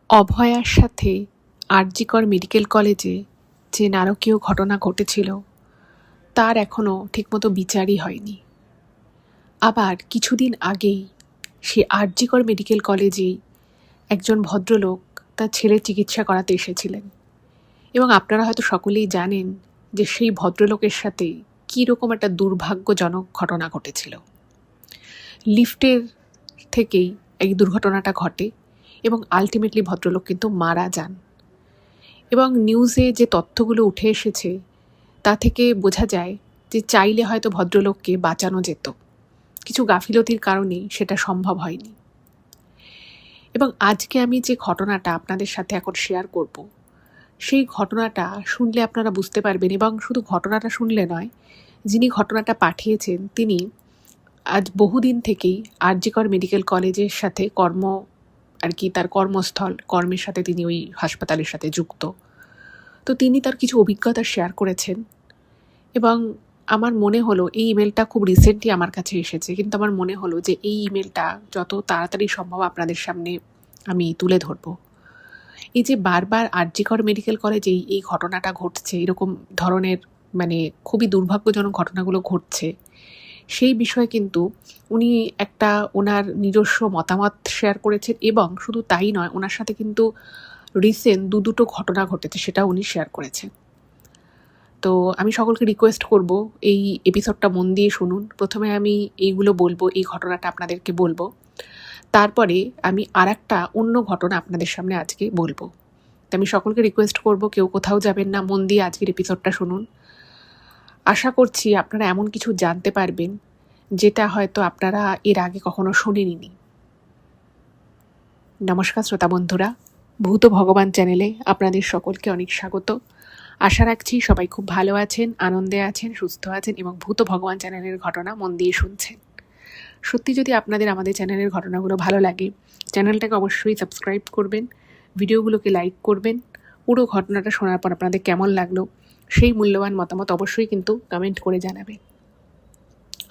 অভয়ার সাথে আরজিকর মেডিকেল কলেজে যে নারকীয় ঘটনা ঘটেছিল তার এখনও ঠিকমতো বিচারই হয়নি। আবার কিছুদিন আগেই সে আরজিকর মেডিকেল কলেজেই একজন ভদ্রলোক তার ছেলের চিকিৎসা করাতে এসেছিলেন এবং আপনারা হয়তো সকলেই জানেন যে সেই ভদ্রলোকের সাথে কী রকম একটা দুর্ভাগ্যজনক ঘটনা ঘটেছিল। লিফটের থেকেই এই দুর্ঘটনাটা ঘটে এবং আলটিমেটলি ভদ্রলোক কিন্তু মারা যান। এবং নিউজে যে তথ্যগুলো উঠে এসেছে তা থেকে বোঝা যায় যে চাইলে হয়তো ভদ্রলোককে বাঁচানো যেত, কিছু গাফিলতির কারণেই সেটা সম্ভব হয়নি। এবং আজকে আমি যে ঘটনাটা আপনাদের সাথে এখন শেয়ার করব, সেই ঘটনাটা শুনলে আপনারা বুঝতে পারবেন। এবং শুধু ঘটনাটা শুনলে নয়, যিনি ঘটনাটা পাঠিয়েছেন তিনি আজ বহুদিন থেকেই আরজিকর মেডিকেল কলেজের সাথে তার কর্মস্থল, কর্মের সাথে তিনি ওই হাসপাতালের সাথে যুক্ত। তো তিনি তার কিছু অভিজ্ঞতা শেয়ার করেছেন এবং আমার মনে হলো এই ইমেলটা খুব রিসেন্টলি আমার কাছে এসেছে, কিন্তু আমার মনে হলো যে এই ইমেলটা যত তাড়াতাড়ি সম্ভব আপনাদের সামনে আমি তুলে ধরব। এই যে বারবার আরজিকর মেডিকেল কলেজেই এই ঘটনাটা ঘটছে, এরকম ধরনের খুবই দুর্ভাগ্যজনক ঘটনাগুলো ঘটছে, সেই বিষয়ে কিন্তু উনি একটা ওনার নিজস্ব মতামত শেয়ার করেছেন। এবং শুধু তাই নয়, ওনার সাথে কিন্তু রিসেন্ট দুটো ঘটনা ঘটেছে, সেটা উনি শেয়ার করেছেন। তো আমি সকলকে রিকোয়েস্ট করব এই এপিসোডটা মন দিয়ে শুনুন। প্রথমে আমি এইগুলো বলবো, এই ঘটনাটা আপনাদেরকে বলবো, তারপরে আমি আরেকটা অন্য ঘটনা আপনাদের সামনে আজকে বলবো। তো আমি সকলকে রিকোয়েস্ট করব কেউ কোথাও যাবেন না, মন দিয়ে আজকের এপিসোডটা শুনুন। আশা করছি আপনারা এমন কিছু জানতে পারবেন যেটা হয়তো আপনারা এর আগে কখনো শোনেননি। নমস্কার শ্রোতা বন্ধুরা, ভূত ভগবান চ্যানেলে আপনাদের সকলকে অনেক স্বাগত। আশা রাখছি সবাই খুব ভালো আছেন, আনন্দে আছেন, সুস্থ আছেন এবং ভূত ভগবান চ্যানেলের ঘটনা মন দিয়ে শুনছেন। সত্যি যদি আপনাদের আমাদের চ্যানেলের ঘটনাগুলো ভালো লাগে, চ্যানেলটাকে অবশ্যই সাবস্ক্রাইব করবেন, ভিডিওগুলোকে লাইক করবেন। পুরো ঘটনাটা শোনার পর আপনাদের কেমন লাগলো সেই মূল্যবান মতামত অবশ্যই কিন্তু কমেন্ট করে জানাবেন।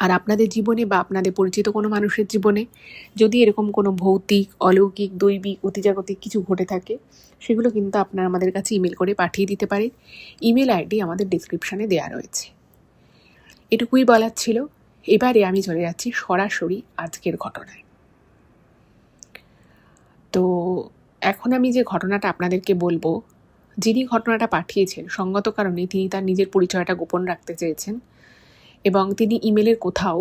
আর আপনাদের জীবনে বা আপনাদের পরিচিত কোনো মানুষের জীবনে যদি এরকম কোনো ভৌতিক, অলৌকিক, দৈবিক, অতিজাগতিক কিছু ঘটে থাকে, সেগুলো কিন্তু আপনারা আমাদের কাছে ইমেল করে পাঠিয়ে দিতে পারেন। ইমেল আইডি আমাদের ডেসক্রিপশানে দেওয়া রয়েছে। এটুকুই বলার ছিল। এবারে আমি চলে যাচ্ছি সরাসরি আজকের ঘটনায়। তো এখন আমি যে ঘটনাটা আপনাদেরকে বলবো, যিনি ঘটনাটা পাঠিয়েছেন সঙ্গত কারণে তিনি তার নিজের পরিচয়টা গোপন রাখতে চেয়েছেন এবং তিনি ইমেলের কোথাও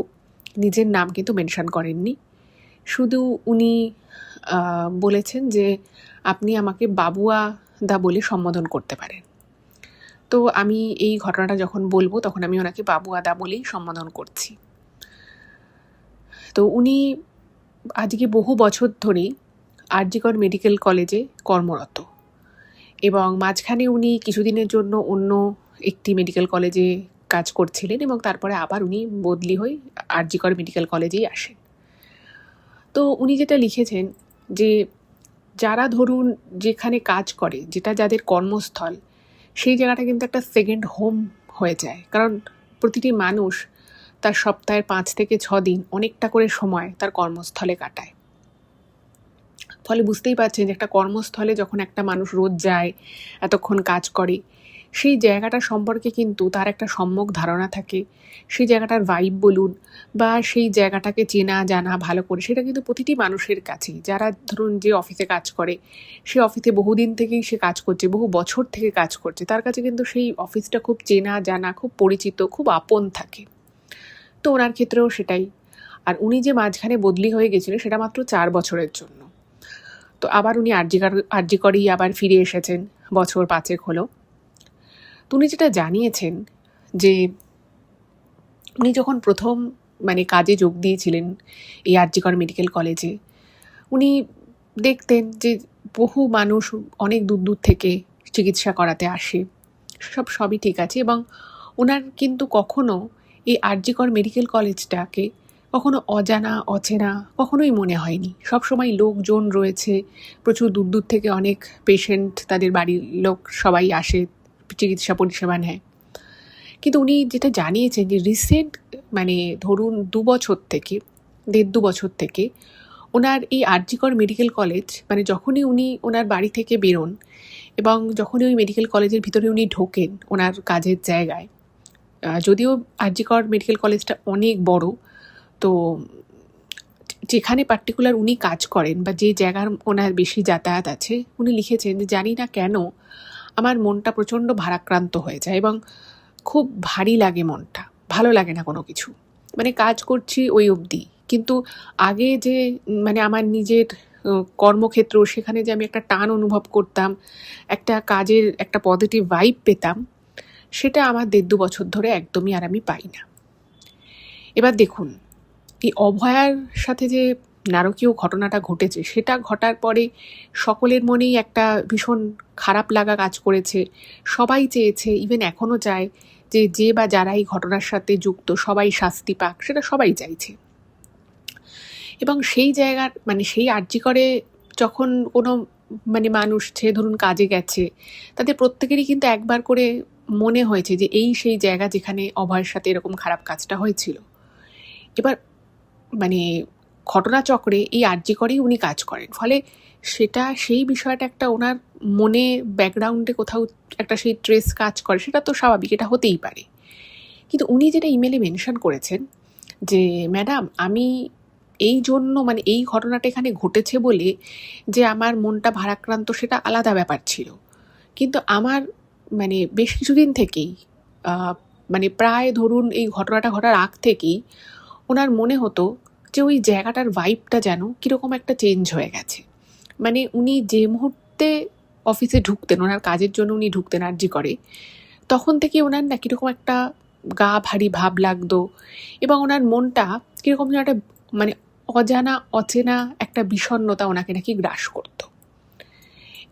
নিজের নাম কিন্তু মেনশন করেননি। শুধু উনি বলেছেন যে আপনি আমাকে বাবুয়া দা বলে সম্বোধন করতে পারেন। তো আমি এই ঘটনাটা যখন বলবো তখন আমি ওনাকে বাবুয়া দা বলেই সম্বোধন করছি। তো উনি আজকে বহু বছর ধরেই আরজিকর মেডিকেল কলেজে কর্মরত এবং মাঝখানে উনি কিছুদিনের জন্য অন্য একটি মেডিকেল কলেজে কাজ করছিলেন এবং তারপরে আবার উনি বদলি হয়ে আরজিকর মেডিকেল কলেজেই আসেন। তো উনি যেটা লিখেছেন যে যারা ধরুন যেখানে কাজ করে, যেটা যাদের কর্মস্থল, সেই জায়গাটা কিন্তু একটা সেকেন্ড হোম হয়ে যায়। কারণ প্রতিটি মানুষ তার সপ্তাহের 5 থেকে 6 দিন অনেকটা করে সময় তার কর্মস্থলে কাটায়। ফলে বুঝতেই পারছেন যে একটা কর্মস্থলে যখন একটা মানুষ রোজ যায়, এতক্ষণ কাজ করে, সেই জায়গাটা সম্পর্কে কিন্তু তার একটা সম্যক ধারণা থাকে। সেই জায়গাটার ভাইব বলুন বা সেই জায়গাটাকে চেনা জানা ভালো করে, সেটা কিন্তু প্রতিটি মানুষের কাছেই। যারা ধরুন যে অফিসে কাজ করে, সে অফিসে বহুদিন থেকেই সে কাজ করছে, বহু বছর থেকে কাজ করছে, তার কাছে কিন্তু সেই অফিসটা খুব চেনা জানা, খুব পরিচিত, খুব আপন থাকে। তো ওনার ক্ষেত্রেও সেটাই। আর উনি যে মাঝখানে বদলি হয়ে গেছিলেন সেটা মাত্র 4 বছরের জন্য। তো আবার উনি আরজিকরেই আবার ফিরে এসেছেন, বছর 5 হলো। তো উনি যেটা জানিয়েছেন যে উনি যখন প্রথম কাজে যোগ দিয়েছিলেন এই আরজিকর মেডিকেল কলেজে, উনি দেখতেন যে বহু মানুষ অনেক দূর দূর থেকে চিকিৎসা করাতে আসে, সবই ঠিক আছে। এবং ওনার কিন্তু কখনো এই আরজিকর মেডিকেল কলেজটাকে কখনো অজানা, অচেনা কখনোই মনে হয়নি। সবসময় লোকজন রয়েছে, প্রচুর দূর দূর থেকে অনেক পেশেন্ট, তাদের বাড়ির লোক সবাই আসে, চিকিৎসা পরিষেবা নেয়। কিন্তু উনি যেটা জানিয়েছেন যে রিসেন্ট ধরুন 2 বছর থেকে 1.5-2 বছর থেকে ওনার এই আরজিকর মেডিকেল কলেজ, মানে যখনই উনি ওনার বাড়ি থেকে বেরোন এবং যখনই ওই মেডিকেল কলেজের ভিতরে উনি ঢোকেন ওনার কাজের জায়গায়, যদিও আরজিকর মেডিকেল কলেজটা অনেক বড়, তো যেখানে পার্টিকুলার উনি কাজ করেন বা যে জায়গার ওনার বেশি যাতায়াত আছে, উনি লিখেছেন যে জানি না কেন আমার মনটা প্রচণ্ড ভারাক্রান্ত হয়ে যায় এবং খুব ভারী লাগে মনটা, ভালো লাগে না কোনো কিছু, মানে কাজ করছি ওই অবধি, কিন্তু আগে যে মানে আমার নিজের কর্মক্ষেত্র, সেখানে যে আমি একটা টান অনুভব করতাম, একটা কাজের একটা পজিটিভ ভাইব পেতাম, সেটা আমার 1.5-2 বছর ধরে একদমই আর আমি পাই না। এবার দেখুন, এই অভয়ার সাথে যে নারকীয় ঘটনাটা ঘটেছে, সেটা ঘটার পরে সকলের মনেই একটা ভীষণ খারাপ লাগা কাজ করেছে। সবাই চেয়েছে, ইভেন এখনও চায়, যে বা যারা এই ঘটনার সাথে যুক্ত সবাই শাস্তি পাক, সেটা সবাই চাইছে। এবং সেই জায়গার মানে সেই আরজিকরে যখন কোনো মানে মানুষ, সে ধরুন কাজে গেছে, তাদের প্রত্যেকেরই কিন্তু একবার করে মনে হয়েছে যে এই সেই জায়গা যেখানে অভয়ের সাথে এরকম খারাপ কাজটা হয়েছিল। এবার মানে ঘটনাচক্রে এই আরজিকরেই উনি কাজ করেন, ফলে সেটা সেই বিষয়টা একটা ওনার মনে ব্যাকগ্রাউন্ডে কোথাও একটা সেই ট্রেস কাজ করে, সেটা তো স্বাভাবিক, এটা হতেই পারে। কিন্তু উনি যেটা ইমেলে মেনশন করেছেন যে ম্যাডাম, আমি এই জন্য মানে এই ঘটনাটা এখানে ঘটেছে বলে যে আমার মনটা ভারাক্রান্ত, সেটা আলাদা ব্যাপার ছিল, কিন্তু আমার মানে বেশ কিছুদিন থেকেই মানে প্রায় ধরুন এই ঘটনাটা ঘটার আগ থেকেই ওনার মনে হতো যে ওই জায়গাটার ভাইবটা যেন কীরকম একটা চেঞ্জ হয়ে গেছে। মানে উনি যে মুহূর্তে অফিসে ঢুকতেন, ওনার কাজের জন্য উনি ঢুকতেন আরজিকরে, তখন থেকে ওনার না কীরকম একটা গা ভারী ভাব লাগতো এবং ওনার মনটা কীরকম যেন একটা মানে অজানা অচেনা একটা বিষণ্ণতা ওনাকে নাকি গ্রাস করতো।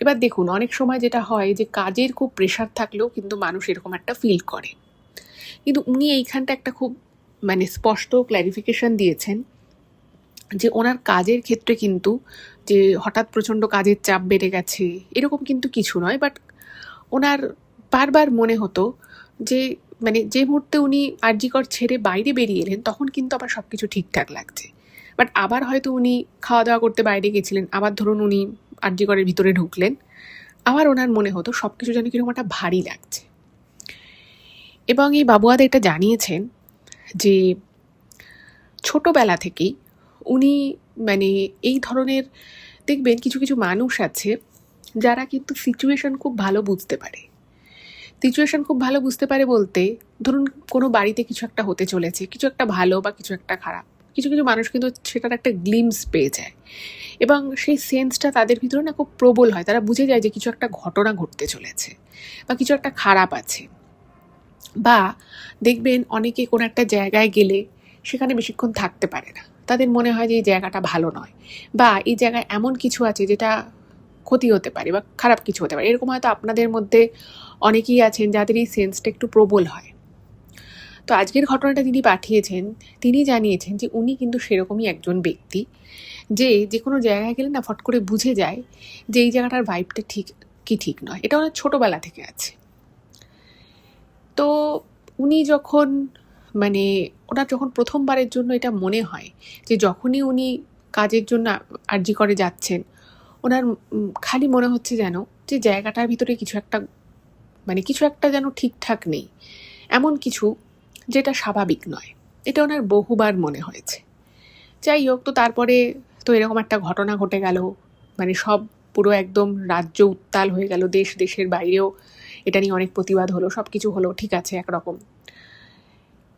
এবার দেখুন, অনেক সময় যেটা হয় যে কাজের খুব প্রেশার থাকলেও কিন্তু মানুষ এরকম একটা ফিল করে, কিন্তু উনি এইখানটা একটা খুব মানে স্পষ্ট ক্ল্যারিফিকেশন দিয়েছেন যে ওনার কাজের ক্ষেত্রে কিন্তু যে হঠাৎ প্রচণ্ড কাজের চাপ বেড়ে গেছে এরকম কিন্তু কিছু নয়, বাট ওনার বারবার মনে হতো যে মানে যে মুহূর্তে উনি আরজিকর ছেড়ে বাইরে বেরিয়ে এলেন তখন কিন্তু আবার সব কিছু ঠিকঠাক লাগছে, বাট আবার হয়তো উনি খাওয়া দাওয়া করতে বাইরে গেছিলেন, আবার ধরুন উনি আরজিকরের ভিতরে ঢুকলেন, আবার ওনার মনে হতো সব কিছু যেন কিরকম একটা ভারী লাগছে। এবং এই বাবুয়াদা এটা জানিয়েছেন যে ছোটবেলা থেকেই উনি মানে এই ধরনের, দেখবেন কিছু কিছু মানুষ আছে যারা কিন্তু সিচুয়েশন খুব ভালো বুঝতে পারে। সিচুয়েশন খুব ভালো বুঝতে পারে বলতে, ধরুন কোনো বাড়িতে কিছু একটা হতে চলেছে, কিছু একটা ভালো বা কিছু একটা খারাপ, কিছু কিছু মানুষ কিন্তু সেটার একটা গ্লিমস পেয়ে যায় এবং সেই সেন্সটা তাদের ভিতরে না খুব প্রবল হয়, তারা বুঝে যায় যে কিছু একটা ঘটনা ঘটতে চলেছে বা কিছু একটা খারাপ আছে। বা দেখবেন অনেকে কোনো একটা জায়গায় গেলে সেখানে বেশিক্ষণ থাকতে পারে না, তাদের মনে হয় যে এই জায়গাটা ভালো নয় বা এই জায়গায় এমন কিছু আছে যেটা ক্ষতি হতে পারে বা খারাপ কিছু হতে পারে। এরকম হয়তো আপনাদের মধ্যে অনেকেই আছেন যাদের এই সেন্সটা একটু প্রবল হয়। তো আজকের ঘটনাটা তিনি পাঠিয়েছেন, তিনি জানিয়েছেন যে উনি কিন্তু সেরকমই একজন ব্যক্তি যে কোনো জায়গায় গেলে না ফট করে বুঝে যায় যে এই জায়গাটার ভাইবটা ঠিক কি ঠিক নয়, এটা ওনার ছোটোবেলা থেকে আছে। তো উনি যখন মানে ওনার যখন প্রথমবারের জন্য এটা মনে হয় যে যখনই উনি কাজের জন্য আরজিকরে যাচ্ছেন, ওনার খালি মনে হচ্ছে যেন যে জায়গাটার ভিতরে কিছু একটা যেন ঠিকঠাক নেই, এমন কিছু যেটা স্বাভাবিক নয়, এটা ওনার বহুবার মনে হয়েছে। যাই হোক, তো তারপরে তো এরকম একটা ঘটনা ঘটে গেল, মানে সব পুরো একদম রাজ্য উত্তাল হয়ে গেল, দেশের বাইরেও এটা নিয়ে অনেক প্রতিবাদ হলো, সব কিছু হলো, ঠিক আছে একরকম।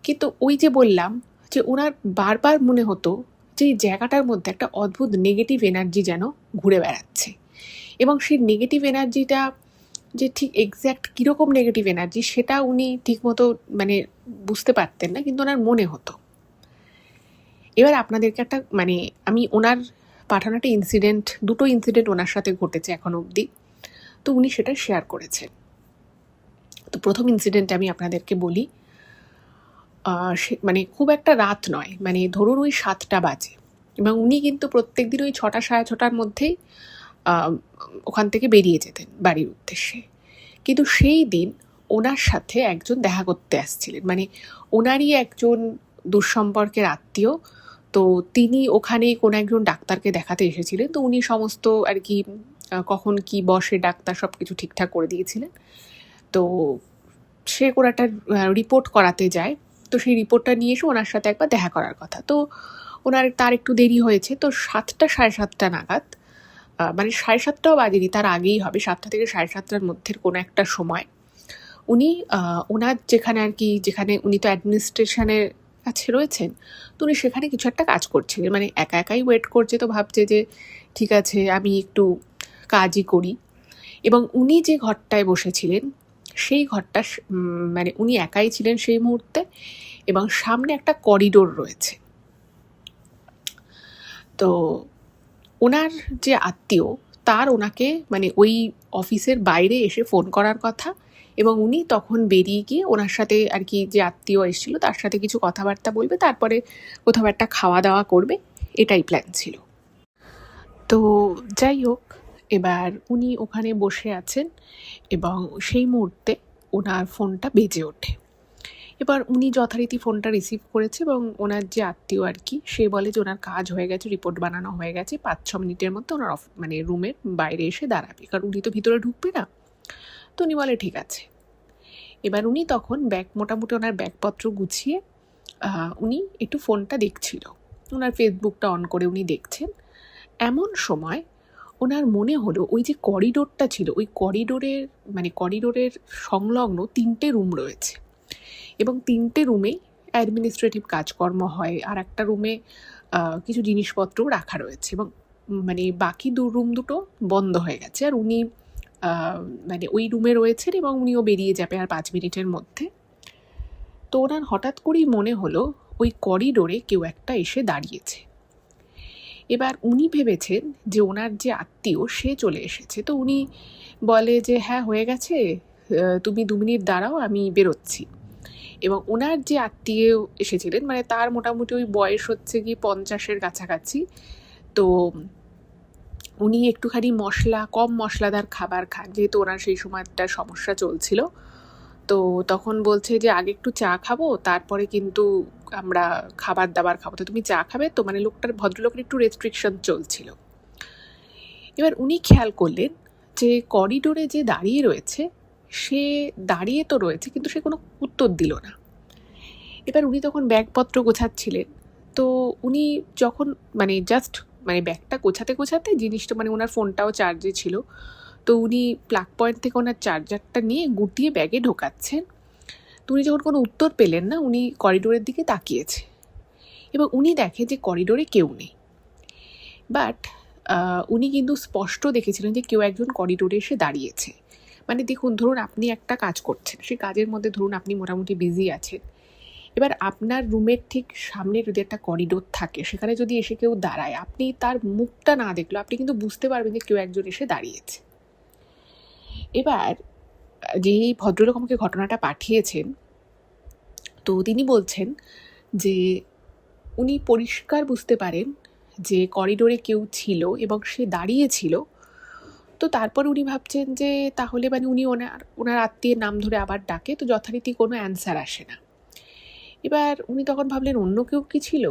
কিন্তু ওই যে বললাম যে ওনার বারবার মনে হতো যে এই জায়গাটার মধ্যে একটা অদ্ভুত নেগেটিভ এনার্জি যেন ঘুরে বেড়াচ্ছে এবং সেই নেগেটিভ এনার্জিটা যে ঠিক এক্স্যাক্ট কীরকম নেগেটিভ এনার্জি সেটা উনি ঠিকমতো মানে বুঝতে পারতেন না, কিন্তু ওনার মনে হতো। এবার আপনাদেরকে একটা মানে আমি ওনার পাঠানো একটা দুটো ইনসিডেন্ট ওনার সাথে ঘটেছে এখন অবধি, তো উনি সেটা শেয়ার করেছেন। তো প্রথম ইনসিডেন্ট আমি আপনাদেরকে বলি। মানে খুব একটা রাত নয়, মানে ধরুন ওই 7টা বাজে এবং উনি কিন্তু প্রত্যেক দিন ওই 6টা সাড়ে 6টার মধ্যেই ওখান থেকে বেরিয়ে যেতেন বাড়ির উদ্দেশ্যে। কিন্তু সেই দিন ওনার সাথে একজন দেখা করতে আসছিলেন, মানে ওনারই একজন দুঃসম্পর্কের আত্মীয় তো তিনি ওখানে কোনো একজন ডাক্তারকে দেখাতে এসেছিলেন, তো উনি সমস্ত আর কি কখন কি বসে ডাক্তার সব কিছু ঠিকঠাক করে দিয়েছিলেন। তো সে কোনো একটা রিপোর্ট করাতে যায়, তো সেই রিপোর্টটা নিয়ে এসে ওনার সাথে একবার দেখা করার কথা। তো তার একটু দেরি হয়েছে, তো 7টা 7:30 নাগাদ, মানে 7:30টাও বাজেনি, তার আগেই হবে, 7টা থেকে 7:30টার মধ্যে কোনো একটা সময় উনি ওনার যেখানে আর কি, যেখানে উনি তো অ্যাডমিনিস্ট্রেশনের কাছে রয়েছেন, তো উনি সেখানে কিছু একটা কাজ করছিলেন, মানে একা একাই ওয়েট করছে, তো ভাবছে যে ঠিক আছে আমি একটু কাজই করি। এবং উনি যে ঘরটায় বসেছিলেন সেই ঘরটা মানে উনি একাই ছিলেন সেই মুহূর্তে, এবং সামনে একটা করিডোর রয়েছে। তো ওনার যে আত্মীয়, তার ওনাকে মানে ওই অফিসের বাইরে এসে ফোন করার কথা, এবং উনি তখন বেরিয়ে গিয়ে ওনার সাথে আর কি, যে আত্মীয় এসেছিল তার সাথে কিছু কথাবার্তা বলবে, তারপরে কোথাও একটা খাওয়া দাওয়া করবে, এটাই প্ল্যান ছিল। তো যাই হোক, এবার উনি ওখানে বসে আছেন এবং সেই মুহূর্তে ওনার ফোনটা বেজে ওঠে। এবার উনি যথারীতি ফোনটা রিসিভ করেছে এবং ওনার যে আত্মীয় আর কি, সে বলে যে ওনার কাজ হয়ে গেছে, রিপোর্ট বানানো হয়ে গেছে, 5-6 মিনিটের মধ্যে ওনার মানে রুমের বাইরে এসে দাঁড়াবে, কারণ উনি তো ভিতরে ঢুকবে না। তো উনি বলে ঠিক আছে। এবার উনি তখন মোটামুটি ওনার ব্যাগপত্র গুছিয়ে উনি একটু ফোনটা দেখছিল, ওনার ফেসবুকটা অন করে উনি দেখছেন। এমন সময় ওনার মনে হলো ওই যে করিডোরটা ছিল, ওই করিডোরের সংলগ্ন 3টে রুম রয়েছে, এবং 3টে রুমেই অ্যাডমিনিস্ট্রেটিভ কাজকর্ম হয়, আর একটা রুমে কিছু জিনিসপত্রও রাখা রয়েছে, এবং মানে বাকি রুম দুটো বন্ধ হয়ে গেছে, আর উনি মানে ওই রুমে রয়েছেন এবং উনিও বেরিয়ে যাবে আর 5 মিনিটের মধ্যে। তো ওনার হঠাৎ করেই মনে হলো ওই করিডোরে কেউ একটা এসে দাঁড়িয়েছে। এবার উনি ভেবেছেন যে ওনার যে আত্মীয় সে চলে এসেছে, তো উনি বলে যে হ্যাঁ হয়ে গেছে, তুমি 2 মিনিট দাঁড়াও, আমি বেরোচ্ছি। এবং ওনার যে আত্মীয় এসেছিলেন, মানে তার মোটামুটি ওই বয়স হচ্ছে কি 50-এর কাছাকাছি, তো উনি একটুখানি কম মশলাদার খাবার খান, যেহেতু ওনার সেই সময় একটা সমস্যা চলছিল। তো তখন বলছে যে আগে একটু চা খাবো, তারপরে কিন্তু আমরা খাবার দাবার খাবো, তো তুমি চা খাবে তো, মানে ভদ্রলোকের একটু রেস্ট্রিকশন চলছিল। এবার উনি খেয়াল করলেন যে করিডোরে যে দাঁড়িয়ে রয়েছে, সে দাঁড়িয়ে তো রয়েছে কিন্তু সে কোনো উত্তর দিল না। এবার উনি তখন ব্যাগপত্র গোছাচ্ছিলেন, তো উনি যখন মানে ব্যাগটা গোছাতে জিনিসটা, মানে ওনার ফোনটাও চার্জে ছিল, তো উনি প্লাগ পয়েন্ট থেকে ওনার চার্জারটা নিয়ে গুটিয়ে ব্যাগে ঢোকাচ্ছেন। তো উনি যখন কোনো উত্তর পেলেন না, উনি করিডোরের দিকে তাকিয়েছে এবং উনি দেখে যে করিডোরে কেউ নেই। বাট উনি কিন্তু স্পষ্ট দেখেছিলেন যে কেউ একজন করিডোরে এসে দাঁড়িয়েছে। মানে দেখুন, ধরুন আপনি একটা কাজ করছেন, সেই কাজের মধ্যে ধরুন আপনি মোটামুটি বিজি আছেন, এবার আপনার রুমের ঠিক সামনে যদি একটা করিডোর থাকে, সেখানে যদি এসে কেউ দাঁড়ায়, আপনি তার মুখটা না দেখলেও আপনি কিন্তু বুঝতে পারবেন যে কেউ একজন এসে দাঁড়িয়েছে। এবার যেই ভদ্রলোক আমাকে ঘটনাটা পাঠিয়েছেন, তো তিনি বলছেন যে উনি পরিষ্কার বুঝতে পারেন যে করিডোরে কেউ ছিল এবং সে দাঁড়িয়েছিল। তো তারপর উনি ভাবছেন যে তাহলে মানে উনি ওনার আত্মীয়ের নাম ধরে আবার ডাকে, তো যথারীতি কোনো অ্যান্সার আসে না। এবার উনি তখন ভাবলেন অন্য কেউ কি ছিল,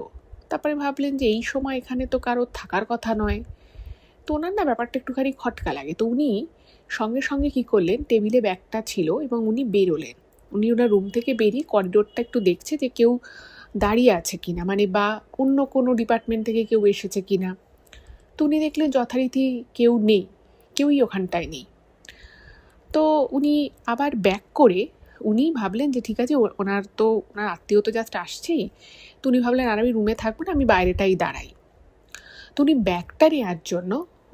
তারপরে ভাবলেন যে এই সময় এখানে তো কারো থাকার কথা নয়। তো ওনার না ব্যাপারটা একটুখানি খটকা লাগে। তো উনি সঙ্গে সঙ্গে কী করলেন, টেবিলে ব্যাগটা ছিল এবং উনি বেরোলেন। উনি ওনার রুম থেকে বেরিয়ে করিডোরটা একটু দেখছে যে কেউ দাঁড়িয়ে আছে কিনা, মানে বা অন্য কোনো ডিপার্টমেন্ট থেকে কেউ এসেছে কিনা। তো উনি দেখলেন যথারীতি কেউ নেই, কেউই ওখানটায় নেই। তো উনি আবার ব্যাক করে উনি ভাবলেন যে ঠিক আছে, ওনার আত্মীয় তো জাস্ট আসছেই, তো উনি ভাবলেন আর আমি রুমে থাকবো না, আমি বাইরেটাই দাঁড়াই। তো উনি ব্যাগটা নেওয়ার জন্য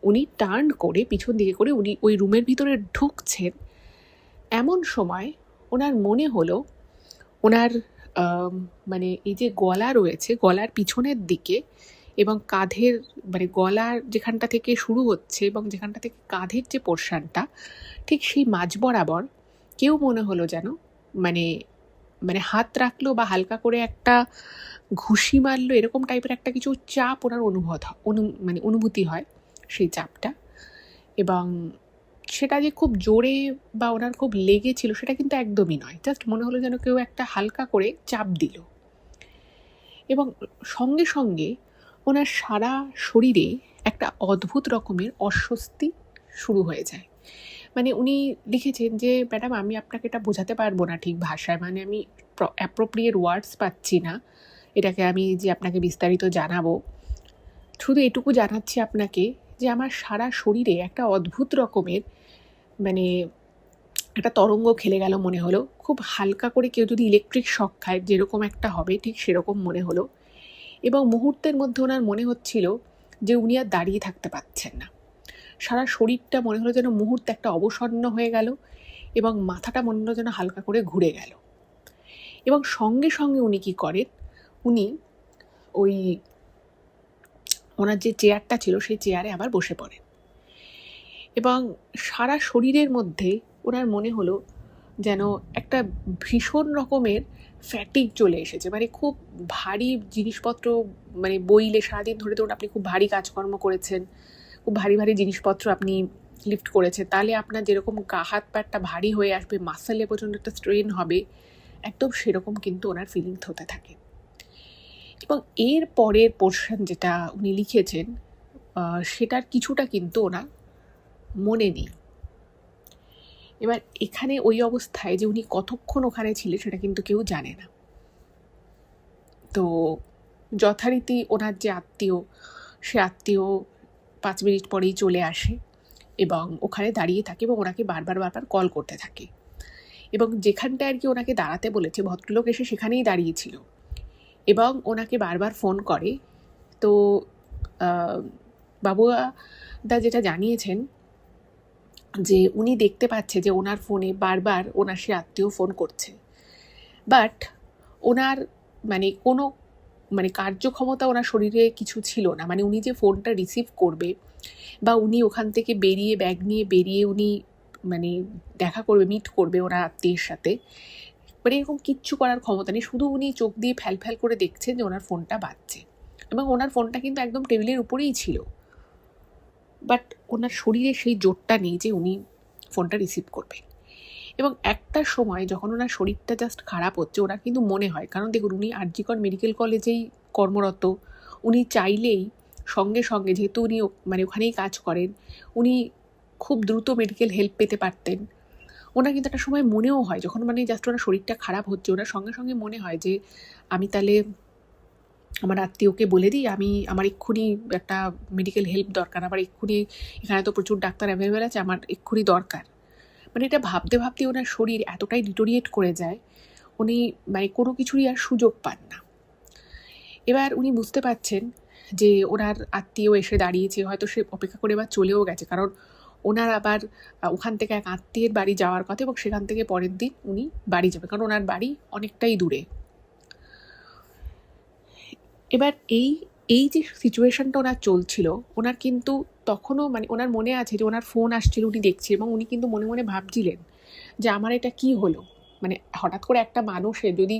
উনি টার্ন করে পিছন দিকে করে উনি ওই রুমের ভিতরে ঢুকছেন। এমন সময় ওনার মনে হলো ওনার মানে এই যে গলা রয়েছে, গলার পিছনের দিকে এবং কাঁধের, মানে গলার যেখানটা থেকে শুরু হচ্ছে এবং যেখানটা থেকে কাঁধের যে পোর্শনটা, ঠিক সেই মাঝ বরাবর কেউ মনে হলো যেন মানে মানে হাত রাখলো বা হালকা করে একটা ঘুষি মারলো, এরকম টাইপের একটা কিছু চাপ ওনার অনুভূতি হয়, সেই চাপটা। এবং সেটা যে খুব জোরে বা ওনার খুব লেগেছিল সেটা কিন্তু একদমই নয়, জাস্ট মনে হলো যেন কেউ একটা হালকা করে চাপ দিল। এবং সঙ্গে সঙ্গে ওনার সারা শরীরে একটা অদ্ভুত রকমের অস্বস্তি শুরু হয়ে যায়। মানে উনি লিখেছেন যে, ম্যাডাম আমি আপনাকে এটা বোঝাতে পারবো না ঠিক ভাষায়, মানে আমি অ্যাপ্রোপ্রিয়েট ওয়ার্ডস পাচ্ছি না এটাকে আমি যে আপনাকে বিস্তারিত জানাবো। শুধু এটুকু জানাচ্ছি আপনাকে যে আমার সারা শরীরে একটা অদ্ভুত রকমের মানে একটা তরঙ্গ খেলে গেল মনে হলো, খুব হালকা করে কেউ যদি ইলেকট্রিক শক খায় যেরকম একটা হবে ঠিক সেরকম মনে হলো। এবং মুহূর্তের মধ্যে ওনার মনে হচ্ছিল যে উনি আর দাঁড়িয়ে থাকতে পারছেন না। সারা শরীরটা মনে হলো যেন মুহূর্তে একটা অবসন্ন হয়ে গেল এবং মাথাটা মনে হলো যেন হালকা করে ঘুরে গেল। এবং সঙ্গে সঙ্গে উনি কি করেন, উনি ওই ওনার যে চেয়ারটা ছিল সেই চেয়ারে আবার বসে পড়েন এবং সারা শরীরের মধ্যে ওনার মনে হলো যেন একটা ভীষণ রকমের ফ্যাটিক চলে এসেছে, মানে খুব ভারী জিনিসপত্র, মানে বইলে সারাদিন ধরে ধরুন আপনি খুব ভারী কাজকর্ম করেছেন, খুব ভারী ভারী জিনিসপত্র আপনি লিফট করেছেন, তাহলে আপনার যেরকম গা হাত পাটা ভারী হয়ে আসবে, মাসেলে পর্যন্ত একটা স্ট্রেন হবে, একদম সেরকম কিন্তু ওনার ফিলিংস হতে থাকে। এবং এর পরের পোর্শন যেটা উনি লিখেছেন সেটার কিছুটা কিন্তু ওনার মনে নেই। এবার এখানে ওই অবস্থায় যে উনি কতক্ষণ ওখানে ছিলেন সেটা কিন্তু কেউ জানে না। তো যথারীতি ওনার যে আত্মীয়, সে আত্মীয় 5 মিনিট পরেই চলে আসে এবং ওখানে দাঁড়িয়ে থাকে এবং ওনাকে বারবার কল করতে থাকে। এবং যেখানটায় আর কি ওনাকে দাঁড়াতে বলেছে ভদ্রলোক এসে সেখানেই দাঁড়িয়েছিল এবং ওনাকে বারবার ফোন করে। তো বাবুদা যেটা জানিয়েছেন যে উনি দেখতে পাচ্ছে যে ওনার ফোনে বারবার ওনার সে আত্মীয় ফোন করছে, বাট ওনার মানে কোনো মানে কার্যক্ষমতা ওনার শরীরে কিছু ছিল না। মানে উনি যে ফোনটা রিসিভ করবে বা উনি ওখান থেকে বেরিয়ে ব্যাগ নিয়ে বেরিয়ে উনি মানে দেখা করবে, মিট করবে ওনার আত্মীয়ের সাথে, মানে এরকম কিচ্ছু করার ক্ষমতা নেই। শুধু উনি চোখ দিয়ে ফ্যাল করে দেখছেন যে ওনার ফোনটা বাজছে এবং ওনার ফোনটা কিন্তু একদম টেবিলের উপরেই ছিল, বাট ওনার শরীরে সেই জোরটা নেই যে উনি ফোনটা রিসিভ করবেন। এবং একটা সময় যখন ওনার শরীরটা জাস্ট খারাপ হচ্ছে, ওনার কিন্তু মনে হয়, কারণ দেখুন উনি আরজিকর মেডিকেল কলেজেই কর্মরত, উনি চাইলেই সঙ্গে সঙ্গে, যেহেতু উনি মানে ওখানেই কাজ করেন, উনি খুব দ্রুত মেডিকেল হেল্প পেতে পারতেন। ওনার কিন্তু একটা সময় মনেও হয়, যখন মানে জাস্ট ওনার শরীরটা খারাপ হচ্ছে, ওনার সঙ্গে সঙ্গে মনে হয় যে আমি তাহলে আমার আত্মীয়কে বলে দিই, আমার এক্ষুনি একটা মেডিকেল হেল্প দরকার, আমার এক্ষুনি এখানে তো প্রচুর ডাক্তার অ্যাভেলেবেল আছে, আমার এক্ষুনি দরকার। মানে এটা ভাবতে ভাবতে ওনার শরীর এতটাই ডিটোরিয়েট করে যায়, উনি মানে কোনো কিছুরই আর সুযোগ পান না। এবার উনি বুঝতে পারছেন যে ওনার আত্মীয় এসে দাঁড়িয়েছে, হয়তো সে অপেক্ষা করে এবার চলেও গেছে, কারণ ওনার আবার ওখান থেকে এক আত্মীয়ের বাড়ি যাওয়ার কথা এবং সেখান থেকে পরের দিন উনি বাড়ি যাবে, কারণ ওনার বাড়ি অনেকটাই দূরে। এবার এই যে সিচুয়েশনটা ওনার চলছিল, ওনার কিন্তু তখনও মানে ওনার মনে আছে যে ওনার ফোন আসছিল, উনি দেখছে এবং উনি কিন্তু মনে মনে ভাবছিলেন যে আমার এটা কি হলো। মানে হঠাৎ করে একটা মানুষের যদি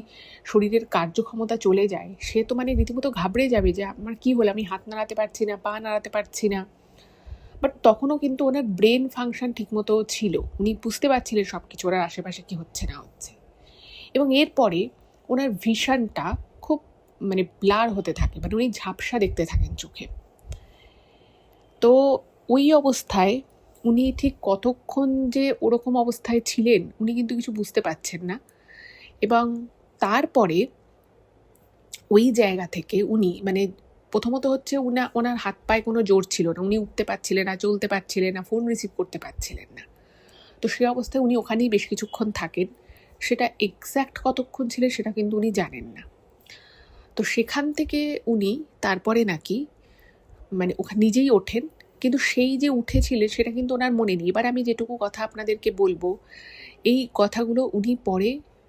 শরীরের কার্যক্ষমতা চলে যায়, সে তো মানে রীতিমতো ঘাবড়ে যাবে যে আমার কি হলো, আমি হাত নাড়াতে পারছি না, পা নাড়াতে পারছি না। বাট তখনও কিন্তু ওনার ব্রেন ফাংশন ঠিকমতো ছিল, উনি বুঝতে পারছিলেন সব কিছু, ওনার আশেপাশে কি হচ্ছে না হচ্ছে। এবং এরপরে ওনার ভিশনটা খুব মানে ব্লার হতে থাকে, মানে উনি ঝাপসা দেখতে থাকেন চোখে। তো ওই অবস্থায় উনি ঠিক কতক্ষণ যে ওরকম অবস্থায় ছিলেন উনি কিন্তু কিছু বুঝতে পারছেন না। এবং তারপরে ওই জায়গা থেকে উনি মানে প্রথমত হচ্ছে ওনার হাত পায়ে কোনো জোর ছিল না, উনি উঠতে পারছিলেন না, চলতে পারছিলেন না, ফোন রিসিভ করতে পারছিলেন না। তো সেই অবস্থায় উনি ওখানেই বেশ কিছুক্ষণ থাকেন, সেটা এক্স্যাক্ট কতক্ষণ ছিলেন সেটা কিন্তু উনি জানেন না। তো সেখান থেকে উনি তারপরে নাকি মানে ওখানে নিজেই ওঠেন, কিন্তু সেই যে উঠেছিলেন সেটা কিন্তু ওনার মনে নেই। এবার আমি যেটুকু কথা আপনাদেরকে বলবো, এই কথাগুলো উনি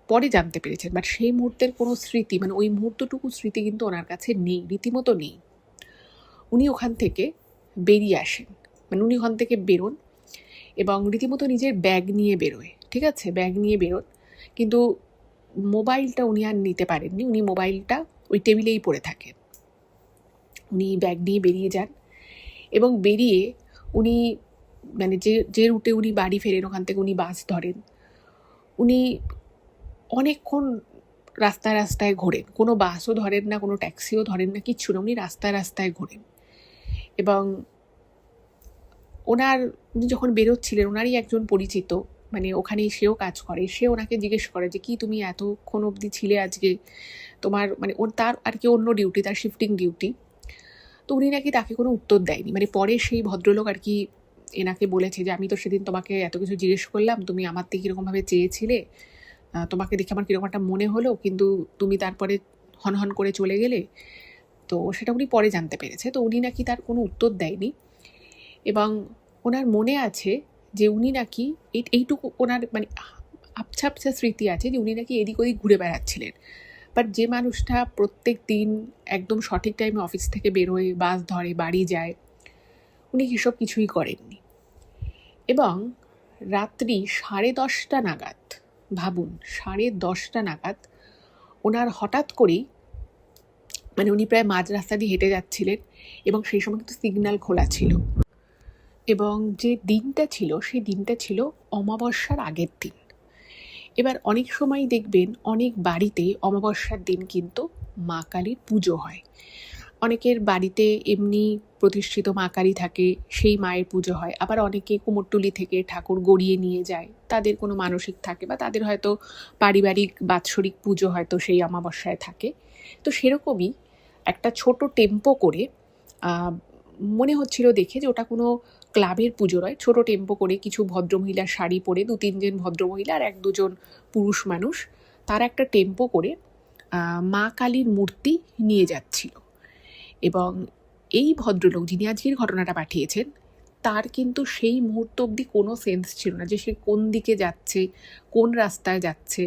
পরে জানতে পেরেছেন, বাট সেই মুহূর্তের কোনো স্মৃতি মানে ওই মুহূর্তটুকু স্মৃতি কিন্তু ওনার কাছে নেই, রীতিমতো নেই। উনি ওখান থেকে বেরিয়ে আসেন, মানে উনি ওখান থেকে বেরোন এবং রীতিমতো নিজের ব্যাগ নিয়ে বেরোয়, ঠিক আছে, ব্যাগ নিয়ে বেরোন, কিন্তু মোবাইলটা উনি আর নিতে পারেননি, উনি মোবাইলটা ওই টেবিলেই পড়ে থাকেন। উনি ব্যাগ নিয়ে বেরিয়ে যান এবং বেরিয়ে উনি মানে যে রুটে উনি বাড়ি ফেরেন ওখান থেকে উনি বাস ধরেন। উনি অনেকক্ষণ রাস্তায় রাস্তায় ঘোরেন, কোনো বাসও ধরেন না, কোনো ট্যাক্সিও ধরেন না, কিচ্ছু না, উনি রাস্তায় রাস্তায় ঘোরেন। এবং উনি যখন বেরোচ্ছিলেন, ওনারই একজন পরিচিত, মানে ওখানেই সেও কাজ করে, সে ওনাকে জিজ্ঞেস করে যে কি তুমি এতক্ষণ অবধি ছিলে আজকে, তোমার মানে তার আর কি অন্য ডিউটি, তার শিফটিং ডিউটি। তো উনি নাকি তাকে কোনো উত্তর দেয়নি। মানে পরে সেই ভদ্রলোক আর কি এনাকে বলেছে যে আমি তো সেদিন তোমাকে এত কিছু জিজ্ঞেস করলাম, তুমি আমার থেকে কীরকমভাবে চেয়েছিলে, তোমাকে দেখে আমার কীরকম একটা মনে হলো, কিন্তু তুমি তারপরে হনহন করে চলে গেলে। তো সেটা উনি পরে জানতে পেরেছে। তো উনি নাকি তার কোনো উত্তর দেয়নি, এবং ওনার মনে আছে যে উনি নাকি এইটুকু ওনার মানে আবছা আবছা স্মৃতি আছে যে উনি নাকি এদিক ওদিক ঘুরে বেড়াচ্ছিলেন। বাট যে মানুষটা প্রত্যেক দিন একদম সঠিক টাইমে অফিস থেকে বেরোয়, বাস ধরে, বাড়ি যায়, উনি এসব কিছুই করেননি। এবং রাত্রি 10:30 নাগাদ, ভাবুন 10:30 নাগাদ ওনার হঠাৎ করেই, মানে উনি প্রায় মাঝ রাস্তা দিয়ে হেঁটে যাচ্ছিলেন, এবং সেই সময় কিন্তু সিগন্যাল খোলা ছিল, এবং যে দিনটা ছিল সেই দিনটা ছিল অমাবস্যার আগের দিন। এবার অনেক সময় দেখবেন অনেক বাড়িতে অমাবস্যার দিন কিন্তু মা কালীর পুজো হয়। অনেকের বাড়িতে এমনি প্রতিষ্ঠিত মা কালী থাকে, সেই মায়ের পুজো হয়। আবার অনেকে কুমোরটুলি থেকে ঠাকুর গড়িয়ে নিয়ে যায়, তাদের কোনো মানসিক থাকে, বা তাদের হয়তো পারিবারিক বাৎসরিক পুজো হয়তো সেই অমাবস্যায় থাকে। তো সেরকমই একটা ছোট টেম্পো করে, মনে হচ্ছিল দেখে যে ওটা কোনো ক্লাবের পুজো নয়, ছোট টেম্পো করে কিছু ভদ্রমহিলার শাড়ি পরে 2-3 জন ভদ্রমহিলা আর 1-2 জন পুরুষ মানুষ, তারা একটা টেম্পো করে মা কালীর মূর্তি নিয়ে যাচ্ছিল। এবং এই ভদ্রলোক যিনি আজকের ঘটনাটা পাঠিয়েছেন, তার কিন্তু সেই মুহূর্ত অবধি কোনো সেন্স ছিল না যে সে কোন দিকে যাচ্ছে, কোন রাস্তায় যাচ্ছে,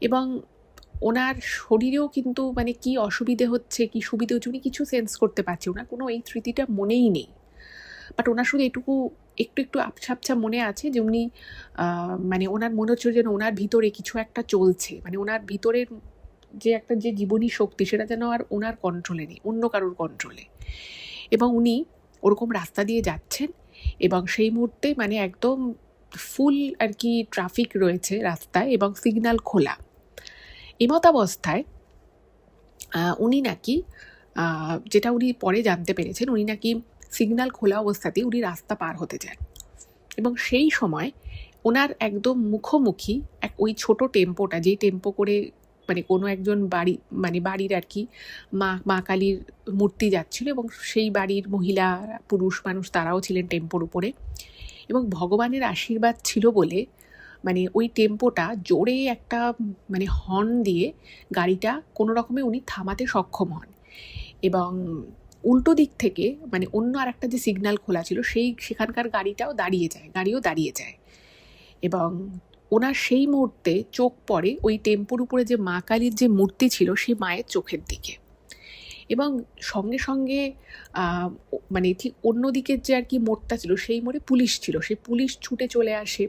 এবং ওনার শরীরেও কিন্তু মানে কি অসুবিধে হচ্ছে, কি সুবিধে হচ্ছে, উনি কিছু সেন্স করতে পারছে, ওনার কোনো এই স্মৃতিটা মনেই নেই। বাট ওনার শুধু এটুকু একটু একটু আবছা আবছা মনে আছে যে উনি মানে ওনার মনে হচ্ছে যেন ওনার ভিতরে কিছু একটা চলছে, মানে ওনার ভিতরের যে একটা যে জীবনী শক্তি, সেটা যেন আর ওনার কন্ট্রোলে নেই, অন্য কারোর কন্ট্রোলে। এবং উনি ওরকম রাস্তা দিয়ে যাচ্ছেন, এবং সেই মুহূর্তে মানে একদম ফুল আর কি ট্রাফিক রয়েছে রাস্তায়, এবং সিগন্যাল খোলা। এমতাবস্থায় উনি নাকি, যেটা উনি পরে জানতে পেরেছেন, উনি নাকি সিগন্যাল খোলা অবস্থাতেই উনি রাস্তা পার হতে যান, এবং সেই সময় ওনার একদম মুখোমুখি ওই ছোট টেম্পোটা, যেই টেম্পো করে মানে কোনো একজন বাড়ির আর কি মা কালীর মূর্তি যাচ্ছিল, এবং সেই বাড়ির মহিলা পুরুষ মানুষ তারাও ছিলেন টেম্পোর উপরে, এবং ভগবানের আশীর্বাদ ছিল বলে মানে ওই টেম্পোটা জোরে একটা মানে হর্ন দিয়ে গাড়িটা কোনো রকমে উনি থামাতে সক্ষম হন। এবং উল্টো দিক থেকে মানে অন্য আর একটা যে সিগন্যাল খোলা ছিল সেখানকার গাড়িও দাঁড়িয়ে যায়। এবং ওনার সেই মুহূর্তে চোখ পড়ে ওই টেম্পোর উপরে যে মা কালীর যে মূর্তি ছিল সেই মায়ের চোখের দিকে, এবং সঙ্গে সঙ্গে মানে ঠিক অন্য দিকের যে আর কি মোড়টা ছিল সেই মোড়ে পুলিশ ছিল, সেই পুলিশ ছুটে চলে আসে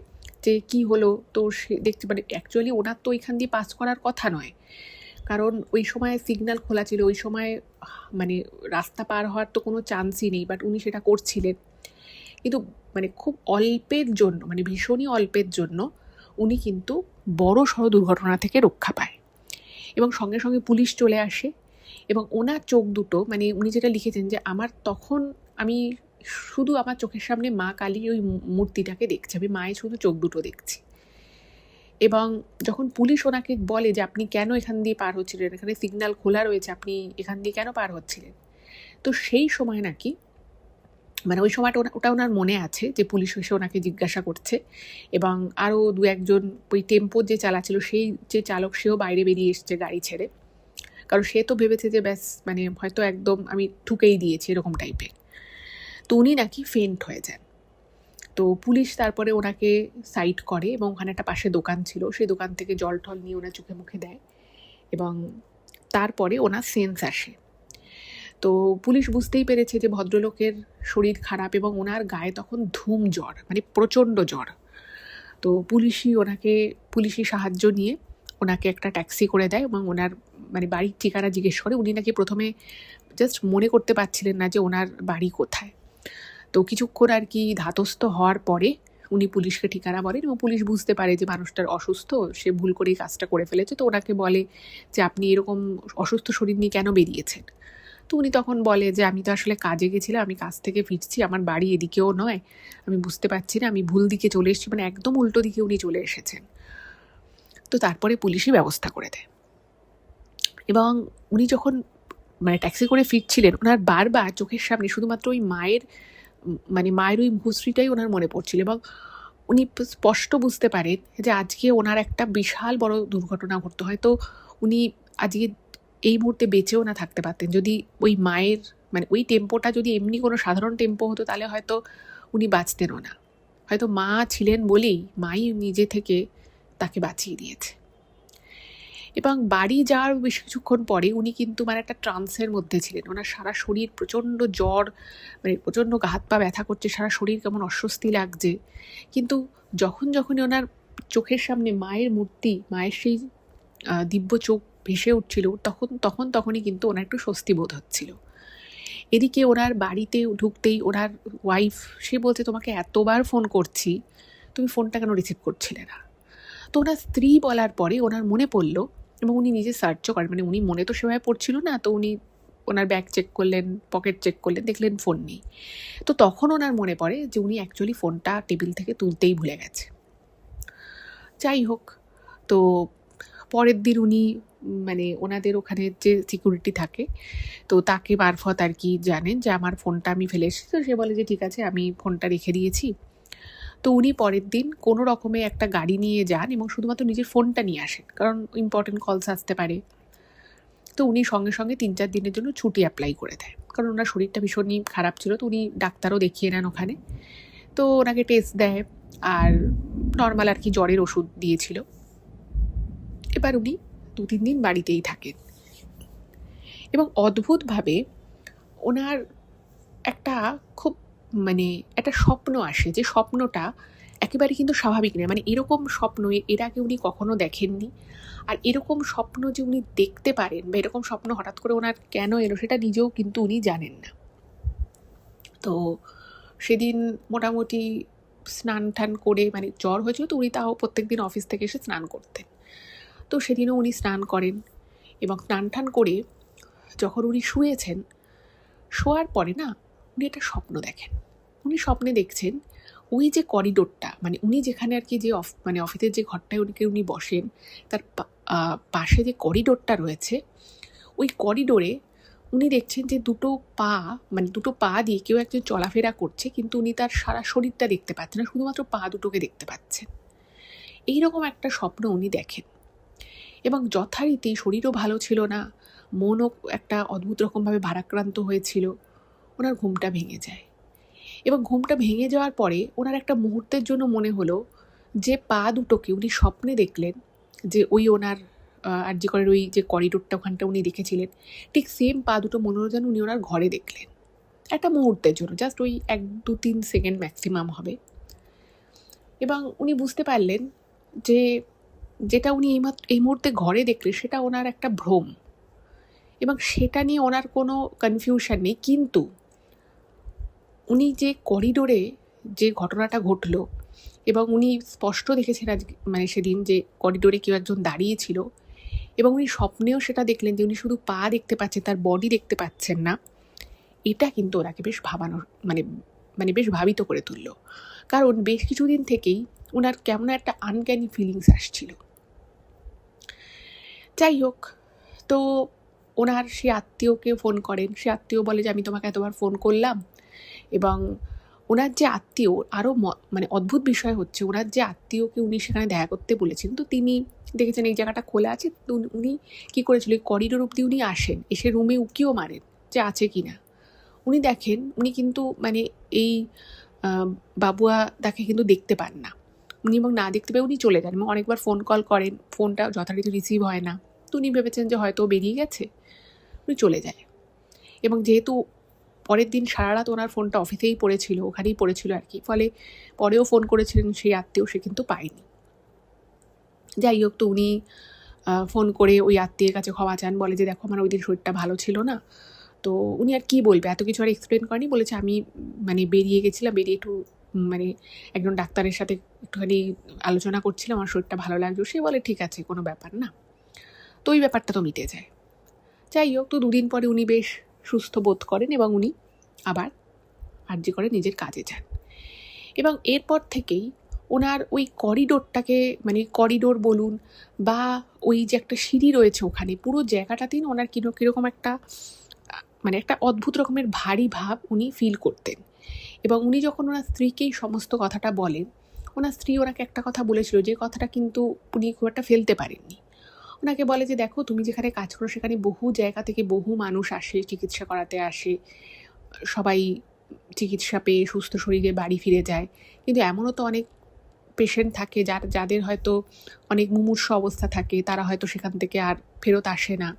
যে কি হলো। তো সে দেখতে মানে অ্যাকচুয়ালি ওনার তো ওইখান দিয়ে পাস করার কথা নয়, কারণ ওই সময় সিগন্যাল খোলা ছিল, ওই সময় মানে রাস্তা পার হওয়ার তো কোনো চান্সই নেই, বাট উনি সেটা করছিলেন। কিন্তু মানে খুব অল্পের জন্য, মানে ভীষণই অল্পের জন্য উনি কিন্তু বড় সড় দুর্ঘটনা থেকে রক্ষা পায়, এবং সঙ্গে সঙ্গে পুলিশ চলে আসে। এবং ওনার চোখ দুটো মানে উনি যেটা লিখেছেন যে আমি শুধু আমার চোখের সামনে মা কালীর ওই মূর্তিটাকে দেখছি, আমি মায়ের শুধু চোখ দুটো দেখছি। এবং যখন পুলিশ ওনাকে বলে যে আপনি কেন এখান দিয়ে পার হচ্ছিলেন, এখানে সিগন্যাল খোলা রয়েছে, আপনি এখান দিয়ে কেন পার হচ্ছিলেন, তো সেই সময় নাকি মানে ওই সময়টা ওটা ওনার মনে আছে যে পুলিশ এসে ওনাকে জিজ্ঞাসা করছে, এবং আরও 2-1 জন ওই টেম্পোর যে চালাচ্ছিল সেই যে চালক, সেও বাইরে বেরিয়ে এসছে গাড়ি ছেড়ে, কারণ সে তো ভেবেছে যে ব্যাস মানে হয়তো একদম আমি ঠুকেই দিয়েছি এরকম টাইপের। তো উনি নাকি ফেন্ট হয়ে যান। তো পুলিশ তারপরে ওনাকে সাইড করে, এবং ওখানে একটা পাশে দোকান ছিল, সেই দোকান থেকে জল টল নিয়ে ওনার চোখে মুখে দেয়, এবং তারপরে ওনার সেন্স আসে। তো পুলিশ বুঝতেই পেরেছে যে ভদ্রলোকের শরীর খারাপ, এবং ওনার গায়ে তখন ধুম জ্বর, মানে প্রচণ্ড জ্বর। তো পুলিশি সাহায্য নিয়ে ওনাকে একটা ট্যাক্সি করে দেয়, এবং ওনার মানে বাড়ির ঠিকানা জিজ্ঞেস করে। উনি নাকি প্রথমে জাস্ট মনে করতে পারছিলেন না যে ওনার বাড়ি কোথায়। তো কিছুক্ষণ আর কি ধাতস্থ হওয়ার পরে উনি পুলিশকে ঠিকানা বলেন এবং পুলিশ বুঝতে পারে যে মানুষটার অসুস্থ, সে ভুল করেই কাজটা করে ফেলেছে। তো ওনাকে বলে যে আপনি এরকম অসুস্থ শরীর নিয়ে কেন বেরিয়েছেন? তো উনি তখন বলে যে আমি তো আসলে কাজে গেছিলাম, আমি কাজ থেকে ফিরছি, আমার বাড়ি এদিকেও নয়, আমি বুঝতে পারছি না, আমি ভুল দিকে চলে এসেছি, মানে একদম উল্টো দিকে উনি চলে এসেছেন। তো তারপরে পুলিশই ব্যবস্থা করে দেয়। এবং উনি যখন মানে ট্যাক্সি করে ফিরছিলেন, ওনার বারবার চোখের সামনে শুধুমাত্র ওই মায়ের ওই মুখশ্রীটাই ওনার মনে পড়ছিল এবং উনি স্পষ্ট বুঝতে পারেন যে আজকে ওনার একটা বিশাল বড় দুর্ঘটনা ঘটতো। হয়তো উনি আজকে এই মুহূর্তে বেঁচেও না থাকতে পারতেন যদি ওই মায়ের ওই টেম্পোটা যদি এমনি কোনো সাধারণ টেম্পো হতো, তাহলে হয়তো উনি বাঁচতেনও না। হয়তো মা ছিলেন বলেই মাই নিজে থেকে তাকে বাঁচিয়ে দিয়েছে। এবং বাড়ি যাওয়ার বেশ কিছুক্ষণ পরে উনি কিন্তু একটা ট্রান্সের মধ্যে ছিলেন। ওনার সারা শরীর প্রচণ্ড জ্বর, প্রচণ্ড হাত পা ব্যথা করছে, সারা শরীর কেমন অস্বস্তি লাগছে। কিন্তু যখনই ওনার চোখের সামনে মায়ের মূর্তি, মায়ের সেই দিব্য চোখ ভেসে উঠছিল, তখনই কিন্তু ওনার একটু স্বস্তি বোধ হচ্ছিল। এদিকে ওনার বাড়িতে ঢুকতেই ওনার ওয়াইফ, সে বলছে তোমাকে এতবার ফোন করছি, তুমি ফোনটা কেন রিসিভ করছিলে না? তো ওনার স্ত্রী বলার পরে ওনার মনে পড়লো এবং উনি নিজে সার্চও করেন। উনি মনে তো সেভাবে পড়ছিল না, তো উনি ওনার ব্যাগ চেক করলেন, পকেট চেক করলেন, দেখলেন ফোন নেই। তো তখন ওনার মনে পড়ে যে উনি অ্যাকচুয়ালি ফোনটা টেবিল থেকে তুলতেই ভুলে গেছে। যাই হোক, তো পরের দিন উনি ওনাদের ওখানে যে সিকিউরিটি থাকে, তো তাকে মারফত আর কি জানেন যে আমার ফোনটা আমি ফেলে এসেছি। তো সে বলে যে ঠিক আছে, আমি ফোনটা রেখে দিয়েছি। তো উনি পরের দিন কোনো রকমে একটা গাড়ি নিয়ে যান এবং শুধুমাত্র নিজের ফোনটা নিয়ে আসেন, কারণ ইম্পর্টেন্ট কলস আসতে পারে। তো উনি সঙ্গে সঙ্গে 3-4 দিনের জন্য ছুটি অ্যাপ্লাই করে দেয়, কারণ ওনার শরীরটা ভীষণই খারাপ ছিল। তো উনি ডাক্তারও দেখিয়ে নেন ওখানে। তো ওনাকে টেস্ট দেয় আর নর্মাল আর কি জ্বরের ওষুধ দিয়েছিল। এবার উনি 2-3 দিন বাড়িতেই থাকেন এবং অদ্ভুতভাবে ওনার একটা খুব একটা স্বপ্ন আসে, যে স্বপ্নটা একেবারে কিন্তু স্বাভাবিক নয়। এরকম স্বপ্ন এর আগে উনি কখনো দেখেননি। আর এরকম স্বপ্ন যে উনি দেখতে পারেন বা এরকম স্বপ্ন হঠাৎ করে ওনার কেন এলো, সেটা নিজেও কিন্তু উনি জানেন না। তো সেদিন মোটামুটি স্নান টান করে, জ্বর হয়েছিল তো উনি তাও প্রত্যেকদিন অফিস থেকে এসে স্নান করতেন। তো সেদিনও উনি স্নান করেন এবং স্নান টান করে যখন উনি শুয়েছেন, শোয়ার পরে না উনি একটা স্বপ্ন দেখেন। উনি স্বপ্নে দেখছেন ওই যে করিডোরটা, উনি যেখানে আর কি যে অফিসের যে ঘরটায় উনি বসেন, তার পাশে যে করিডোরটা রয়েছে, ওই করিডোরে উনি দেখছেন যে দুটো পা দিয়ে কেউ একজন চলাফেরা করছে, কিন্তু উনি তার সারা শরীরটা দেখতে পাচ্ছেন না, শুধুমাত্র পা দুটোকে দেখতে পাচ্ছেন। এইরকম একটা স্বপ্ন উনি দেখেন এবং যথারীতি শরীরও ভালো ছিল না, মনও একটা অদ্ভুত রকমভাবে ভারাক্রান্ত হয়েছিল। ওনার ঘুমটা ভেঙে যায় এবং ঘুমটা ভেঙে যাওয়ার পরে ওনার একটা মুহূর্তের জন্য মনে হলো যে পা দুটোকে উনি স্বপ্নে দেখলেন, যে ওই ওনার আরজিকরের ওই যে করিডোরটা ওখানটা উনি দেখেছিলেন, ঠিক সেম পা দুটো মনে হলো যেন উনি ওনার ঘরে দেখলেন। একটা মুহূর্তের জন্য, জাস্ট ওই 1-2-3 সেকেন্ড ম্যাক্সিমাম হবে। এবং উনি বুঝতে পারলেন যে যেটা উনি এই মুহূর্তে ঘরে দেখলেন সেটা ওনার একটা ভ্রম, এবং সেটা নিয়ে ওনার কোনো কনফিউশন নেই। কিন্তু উনি যে করিডোরে যে ঘটনাটা ঘটলো এবং উনি স্পষ্ট দেখেছেন সেদিন যে করিডোরে কেউ একজন দাঁড়িয়ে ছিল, এবং উনি স্বপ্নেও সেটা দেখলেন যে উনি শুধু পা দেখতে পাচ্ছেন, তার বডি দেখতে পাচ্ছেন না। এটা কিন্তু ওনাকে বেশ বেশ ভাবিত করে তুলল, কারণ বেশ কিছুদিন থেকেই ওনার কেমন একটা আনক্যানি ফিলিংস আসছিল। যাই হোক, তো ওনার সে আত্মীয়কে ফোন করেন, সে আত্মীয় বলে যে আমি তোমাকে এতবার ফোন করলাম। এবং ওনার যে আত্মীয়, আরও অদ্ভুত বিষয় হচ্ছে, ওনার যে আত্মীয়কে উনি সেখানে দেখা করতে বলেছেন, তো তিনি দেখেছেন এই জায়গাটা খোলা আছে, তো উনি কী করেছিল, এই করিডোর অব্দি উনি আসেন, এসে রুমে উকিও মারেন যে আছে কি না। উনি দেখেন উনি কিন্তু এই বাবুয়া তাকে কিন্তু দেখতে পান না। উনি এবং না দেখতে পেয়ে উনি চলে যান এবং অনেকবার ফোন কল করেন, ফোনটা যথারীতি রিসিভ হয় না। তো উনি ভেবেছেন যে হয়তো বেরিয়ে গেছে, উনি চলে যায়। এবং যেহেতু পরের দিন সারা রাত ওনার ফোনটা অফিসেই পড়েছিল, ওখানেই পড়েছিল আর কি, ফলে পরেও ফোন করেছিলেন সেই আত্মীয়, সে কিন্তু পায়নি। যাই হোক, তো উনি ফোন করে ওই আত্মীয়ের কাছে ক্ষমা চান, বলে যে দেখো আমার ওই দিন শরীরটা ভালো ছিল না। তো উনি আর কি বলবে, এত কিছু আর এক্সপ্লেন করেনি, বলেছে আমি বেরিয়ে গেছিলাম, বেরিয়ে একটু মানে একজন ডাক্তারের সাথে একটুখানি আলোচনা করছিলাম, আমার শরীরটা ভালো লাগলো। সে বলে ঠিক আছে, কোনো ব্যাপার না। তো ওই ব্যাপারটা তো মিটে যায়। যাই হোক, তো 2 দিন পরে উনি বেশ সুস্থ বোধ করেন এবং উনি আবার আরজি করে নিজের কাজে যান। এবং এরপর থেকেই ওনার ওই করিডোরটাকে, মানে করিডোর বলুন বা ওই যে একটা সিঁড়ি রয়েছে ওখানে, পুরো জায়গাটাতেই ওনার কীরকম একটা মানে একটা অদ্ভুত রকমের ভারী ভাব উনি ফিল করতেন। এবং উনি যখন ওনার স্ত্রীকেই সমস্ত কথাটা বলেন, ওনার স্ত্রী ওনাকে একটা কথা বলেছিল, যে কথাটা কিন্তু উনি খুব একটা ফেলতে পারেননি। ওনাকে বলে যে দেখো, তুমি যেখানে কাজ করো সেখানে বহু জায়গা থেকে বহু মানুষ আসে, চিকিৎসা করাতে আসে, সবাই চিকিৎসা পেয়ে সুস্থ শরীরে বাড়ি ফিরে যায়, কিন্তু এমনও তো অনেক পেশেন্ট থাকে যাদের হয়তো অনেক মুমূর্ষু অবস্থা থাকে, তারা হয়তো সেখান থেকে আর ফেরত আসে না।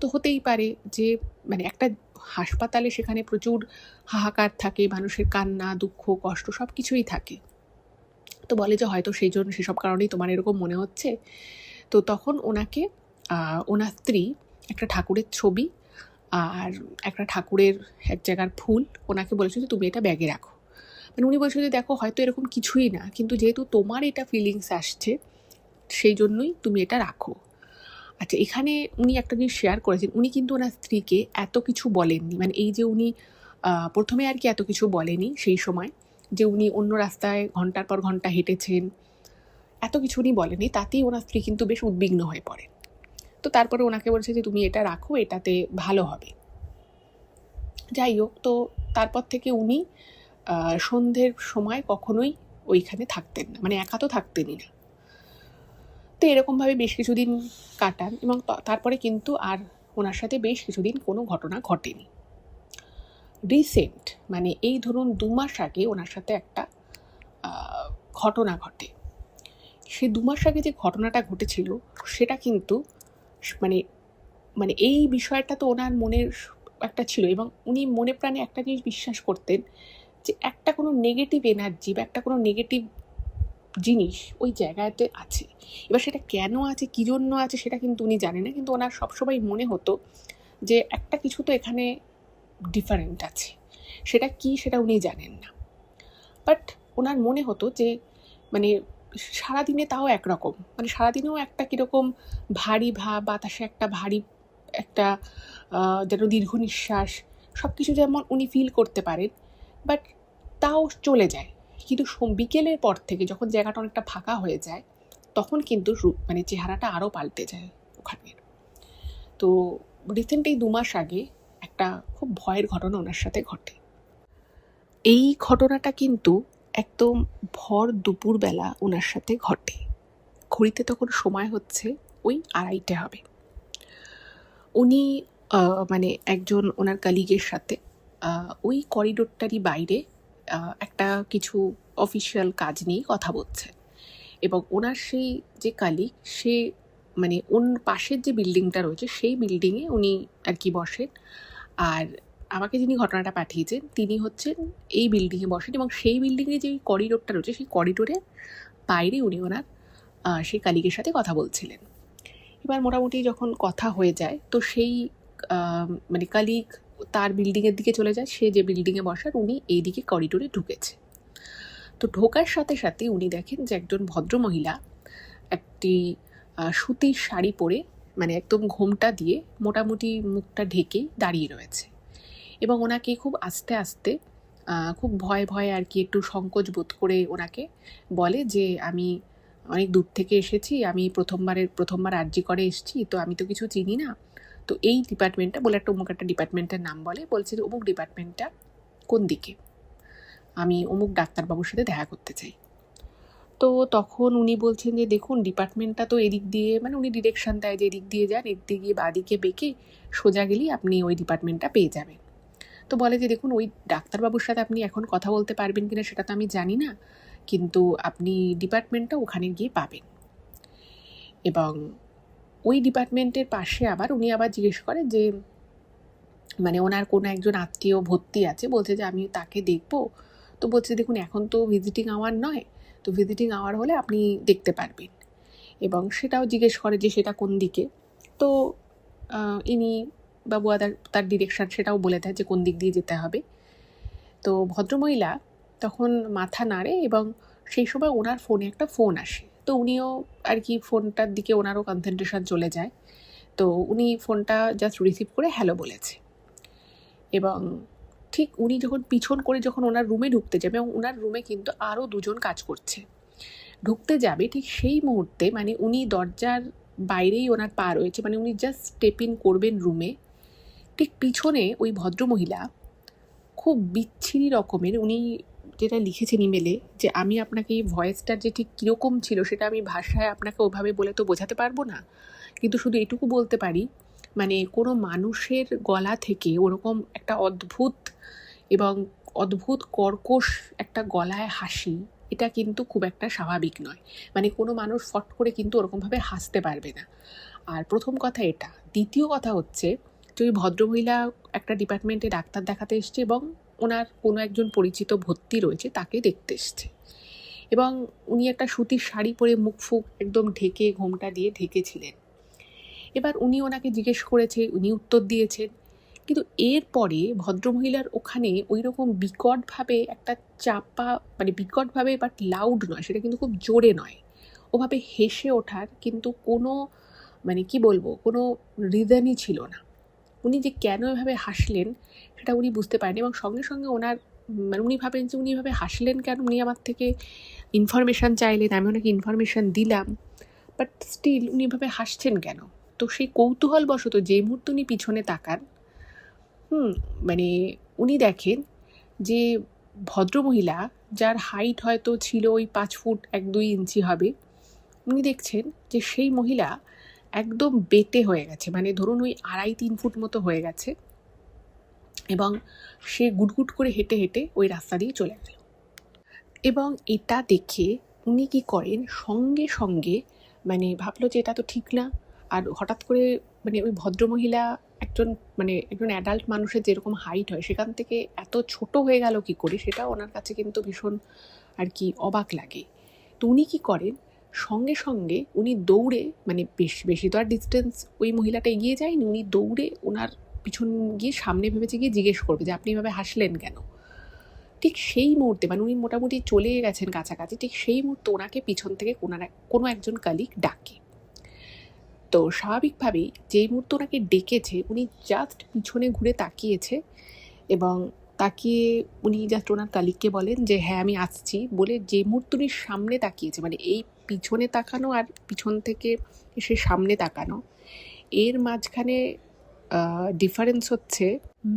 তো হতেই পারে যে মানে একটা হাসপাতালে সেখানে প্রচুর হাহাকার থাকে, মানুষের কান্না, দুঃখ, কষ্ট সব কিছুই থাকে। তো বলে যে হয়তো সেসব কারণেই তোমার এরকম মনে হচ্ছে। তো তখন ওনাকে ওনার স্ত্রী একটা ঠাকুরের ছবি আর একটা ঠাকুরের এক জায়গার ফুল ওনাকে বলেছে যে তুমি এটা ব্যাগে রাখো। মানে উনি বলছিল যে দেখো, হয়তো এরকম কিছুই না, কিন্তু যেহেতু তোমার এটা ফিলিংস আসছে সেই জন্যই তুমি এটা রাখো। আচ্ছা, এখানে উনি একটা জিনিস শেয়ার করেছেন, উনি কিন্তু ওনার স্ত্রীকে এত কিছু বলেননি। মানে এই যে উনি প্রথমে আর কি এত কিছু বলেনি সেই সময়, যে উনি অন্য রাস্তায় ঘন্টার পর ঘন্টা হেঁটেছেন, এত কিছু উনি বলেনি। তাতেই ওনার স্ত্রী কিন্তু বেশ উদ্বিগ্ন হয়ে পড়ে। তো তারপরে ওনাকে বলছে যে তুমি এটা রাখো, এটাতে ভালো হবে। যাই হোক, তো তারপর থেকে উনি সন্ধ্যের সময় কখনোই ওইখানে থাকতেন না, মানে একা তো থাকতেনই না। তো এরকমভাবে বেশ কিছুদিন কাটান এবং তারপরে কিন্তু আর ওনার সাথে বেশ কিছুদিন কোনো ঘটনা ঘটেনি। রিসেন্ট মানে এই ধরুন 2 মাস আগে ওনার সাথে একটা ঘটনা ঘটে। সে 2 মাস আগে যে ঘটনাটা ঘটেছিল সেটা কিন্তু মানে মানে এই বিষয়টা তো ওনার মনের একটা ছিল, এবং উনি মনে প্রাণে একটা জিনিস বিশ্বাস করতেন যে একটা কোনো নেগেটিভ এনার্জি বা একটা কোনো নেগেটিভ জিনিস ওই জায়গাতে আছে। এবার সেটা কেন আছে, কী জন্য আছে, সেটা কিন্তু উনি জানেন না, কিন্তু ওনার সবসময় মনে হতো যে একটা কিছু তো এখানে ডিফারেন্ট আছে। সেটা কি, সেটা উনি জানেন না, বাট ওনার মনে হতো যে মানে সারাদিনে তাও একরকম, মানে সারাদিনেও একটা কীরকম ভারী ভাব, বাতাসে একটা ভারী একটা যেন দীর্ঘ নিঃশ্বাস, সব কিছু যেমন উনি ফিল করতে পারেন, বাট তাও চলে যায়। কিন্তু বিকেলের পর থেকে যখন জায়গাটা অনেকটা ফাঁকা হয়ে যায়, তখন কিন্তু মানে চেহারাটা আরও পাল্টে যায় ওখানে। তো রিসেন্ট এই 2 মাস আগে একটা খুব ভয়ের ঘটনা ওনার সাথে ঘটে। এই ঘটনাটা কিন্তু একদম ভর দুপুরবেলা ওনার সাথে ঘটে। ঘড়িতে তখন সময় হচ্ছে ওই 2:30 হবে। উনি মানে একজন ওনার কালিগের সাথে ওই করিডোরটারই বাইরে একটা কিছু অফিসিয়াল কাজ নিয়ে কথা বলছে, এবং ওনার সেই যে কালিগ, সে মানে পাশের যে বিল্ডিংটা রয়েছে সেই বিল্ডিংয়ে উনি আর কি বসেন। আর আমাকে যিনি ঘটনাটা পাঠিয়েছেন তিনি হচ্ছেন এই বিল্ডিংয়ে বসেন, এবং সেই বিল্ডিংয়ে যে করিডোরটা রয়েছে সেই করিডোরের বাইরে উনি ওনার সেই কালিগের সাথে কথা বলছিলেন। এবার মোটামুটি যখন কথা হয়ে যায়, তো সেই মানে কালিগ তার বিল্ডিংয়ের দিকে চলে যায়, সে যে বিল্ডিংয়ে বসার উনি এই দিকে করিডোরে ঢুকেছে। তো ঢোকার সাথে সাথে উনি দেখেন যে একজন ভদ্রমহিলা একটি সুতির শাড়ি পরে, মানে একদম ঘোমটা দিয়ে মোটামুটি মুখটা ঢেকেই দাঁড়িয়ে রয়েছে, এবং ওনাকে খুব আস্তে আস্তে খুব ভয়ে ভয়ে আর কি একটু সংকোচ বোধ করে ওনাকে বলে যে আমি অনেক দূর থেকে এসেছি, আমি প্রথমবার আরজি করে এসেছি, তো আমি তো কিছু চিনি না, তো এই ডিপার্টমেন্টটা বলে একটা অমুক একটা ডিপার্টমেন্টের নাম বলছে যে অমুক ডিপার্টমেন্টটা কোন দিকে, আমি অমুক ডাক্তারবাবুর সাথে দেখা করতে চাই। তো তখন উনি বলছেন যে দেখুন, ডিপার্টমেন্টটা তো এদিক দিয়ে, মানে উনি ডিরেকশান দেয় যে এদিক দিয়ে যান, এদিক দিয়ে বাঁদিকে বেঁকে সোজা গেলেই আপনি ওই ডিপার্টমেন্টটা পেয়ে যাবেন। তো বলে যে দেখুন, ওই ডাক্তারবাবুর সাথে আপনি এখন কথা বলতে পারবেন কিনা সেটা তো আমি জানি না, কিন্তু আপনি ডিপার্টমেন্টটা ওখানে গিয়ে পাবেন। এবং ওই ডিপার্টমেন্টের পাশে আবার উনি আবার জিজ্ঞেস করে যে মানে ওনার কোনো একজন আত্মীয় ভর্তি আছে, বলছে যে আমি তাকে দেখব। তো বলছে দেখুন, এখন তো ভিজিটিং আওয়ার নয়, তো ভিজিটিং আওয়ার হলে আপনি দেখতে পারবেন। এবং সেটাও জিজ্ঞেস করে যে সেটা কোন দিকে। তো ইনি বাবু তার ডিরেকশান সেটাও বলে দেয় যে কোন দিক দিয়ে যেতে হবে। তো ভদ্রমহিলা তখন মাথা নাড়ে এবং সেই সময় ওনার ফোনে একটা ফোন আসে। তো উনিও আর কি ফোনটার দিকে ওনারও কনসেন্ট্রেশন চলে যায়। তো উনি ফোনটা জাস্ট রিসিভ করে হ্যালো বলেছে এবং ঠিক উনি যখন পিছন করে যখন ওনার রুমে ঢুকতে যাবে এবং ওনার রুমে কিন্তু আরও দুজন কাজ করছে, ঢুকতে যাবে ঠিক সেই মুহূর্তে মানে উনি দরজার বাইরেই ওনার পা রয়েছে, মানে উনি জাস্ট স্টেপ ইন করবেন রুমে, ঠিক পিছনে ওই ভদ্রমহিলা খুব বিচ্ছিরি রকমের, উনি যেটা লিখেছেন ইমেলে যে আমি আপনাকে এই ভয়েসটার যে ঠিক কীরকম ছিল সেটা আমি ভাষায় আপনাকে ওভাবে বলে তো বোঝাতে পারবো না, কিন্তু শুধু এটুকু বলতে পারি মানে কোনো মানুষের গলা থেকে ওরকম একটা অদ্ভুত এবং অদ্ভুত কর্কশ একটা গলায় হাসি, এটা কিন্তু খুব একটা স্বাভাবিক নয়। মানে কোনো মানুষ ফট করে কিন্তু ওরকমভাবে হাসতে পারবে না। আর প্রথম কথা এটা। দ্বিতীয় কথা হচ্ছে যে ওই ভদ্রমহিলা একটা ডিপার্টমেন্টে ডাক্তার দেখাতে এসছে এবং ওনার কোনো একজন পরিচিত ভর্তি রয়েছে তাকে দেখতে এসছে, এবং উনি একটা সুতির শাড়ি পরে মুখ ফুক একদম ঢেকে ঘোমটা দিয়ে ঢেকেছিলেন। এবার উনি ওনাকে জিজ্ঞেস করেছে, উনি উত্তর দিয়েছেন, কিন্তু এরপরে ভদ্রমহিলার ওখানে ওই রকম বিকটভাবে একটা চাপা, মানে বিকটভাবে বাট লাউড নয়, সেটা কিন্তু খুব জোরে নয়, ওভাবে হেসে ওঠার কিন্তু কোনো মানে কি বলবো কোনো রিজনই ছিল না। উনি যে কেন এভাবে হাসলেন সেটা উনি বুঝতে পারেন, এবং সঙ্গে সঙ্গে ওনার মানে উনি ভাবেন যে উনি এভাবে হাসলেন কেন, উনি আমার থেকে ইনফরমেশান চাইলেন, আমি ওনাকে ইনফরমেশান দিলাম, বাট স্টিল উনি এভাবে হাসছেন কেন। তো সেই কৌতূহলবশত যে মুহূর্তে উনি পিছনে তাকান, মানে উনি দেখেন যে ভদ্রমহিলা, যার হাইট হয়তো ছিল ওই 5 ফুট 1-2 ইঞ্চি হবে, উনি দেখছেন যে সেই মহিলা একদম বেটে হয়ে গেছে, মানে ধরুন ওই 2.5-3 ফুট মতো হয়ে গেছে, এবং সে গুটগুট করে হেঁটে হেঁটে ওই রাস্তা দিয়ে চলে গেল। এবং এটা দেখে উনি কি করেন, সঙ্গে সঙ্গে মানে ভাবলো যে এটা তো ঠিক না। আর হঠাৎ করে মানে ওই ভদ্রমহিলা একজন অ্যাডাল্ট মানুষের যেরকম হাইট হয় সেখান থেকে এত ছোট হয়ে গেল কি করে, সেটা ওনার কাছে কিন্তু ভীষণ আর কি অবাক লাগে। তো উনি কী করেন, সঙ্গে সঙ্গে উনি দৌড়ে, মানে বেশি তো আর ডিস্টেন্স ওই মহিলাটা এগিয়ে যায়নি, উনি দৌড়ে ওনার পিছন গিয়ে সামনে ভেবেছে গিয়ে জিজ্ঞেস করবে যে আপনি এভাবে হাসলেন কেন। ঠিক সেই মুহূর্তে মানে উনি মোটামুটি চলে গেছেন কাছাকাছি, ঠিক সেই মুহূর্তে ওনাকে পিছন থেকে কোনো একজন কালিক ডাকে। তো স্বাভাবিকভাবেই যেই মুহূর্তে ওনাকে ডেকেছে উনি জাস্ট পিছনে ঘুরে তাকিয়েছে, এবং তাকিয়ে উনি জাস্ট ওনার কালিককে বলেন যে হ্যাঁ আমি আসছি বলে, যে মুহূর্তে উনি সামনে তাকিয়েছে, মানে এই পিছনে তাকানো আর পিছন থেকে এসে সামনে তাকানো, এর মাঝখানে ডিফারেন্স হচ্ছে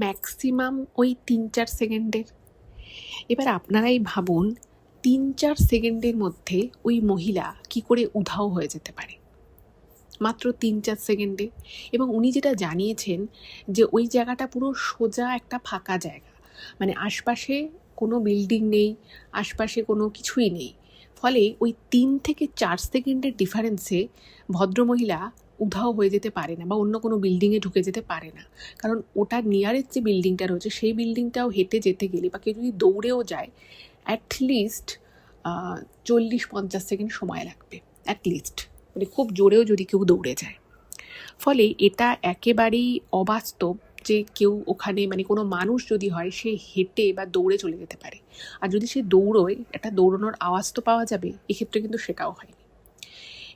ম্যাক্সিমাম ওই 3-4 সেকেন্ডের। এবার আপনারাই ভাবুন 3-4 সেকেন্ডের মধ্যে ওই মহিলা কি করে উধাও হয়ে যেতে পারে, মাত্র 3-4 সেকেন্ডে। এবং উনি যেটা জানিয়েছেন যে ওই জায়গাটা পুরো সোজা একটা ফাঁকা জায়গা, মানে আশপাশে কোনো বিল্ডিং নেই, আশপাশে কোনো কিছুই নেই, ফলে ওই 3-4 সেকেন্ডের ডিফারেন্সে ভদ্রমহিলা উধাও হয়ে যেতে পারে না বা অন্য কোনো বিল্ডিংয়ে ঢুকে যেতে পারে না। কারণ ওটার নিয়ারেস্ট যে বিল্ডিংটা রয়েছে সেই বিল্ডিংটাও হেঁটে যেতে গেলে বা কেউ যদি দৌড়েও যায় অ্যাটলিস্ট 40-50 সেকেন্ড সময় লাগবে, অ্যাটলিস্ট, মানে খুব জোরেও যদি কেউ দৌড়ে যায়। ফলে এটা একেবারেই অবাস্তব যে কেউ ওখানে, মানে কোনো মানুষ যদি হয় সে হেঁটে বা দৌড়ে চলে যেতে পারে, আর যদি সে দৌড়োয় একটা দৌড়ানোর আওয়াজ তো পাওয়া যাবে, এক্ষেত্রে কিন্তু সেটাও হয়নি।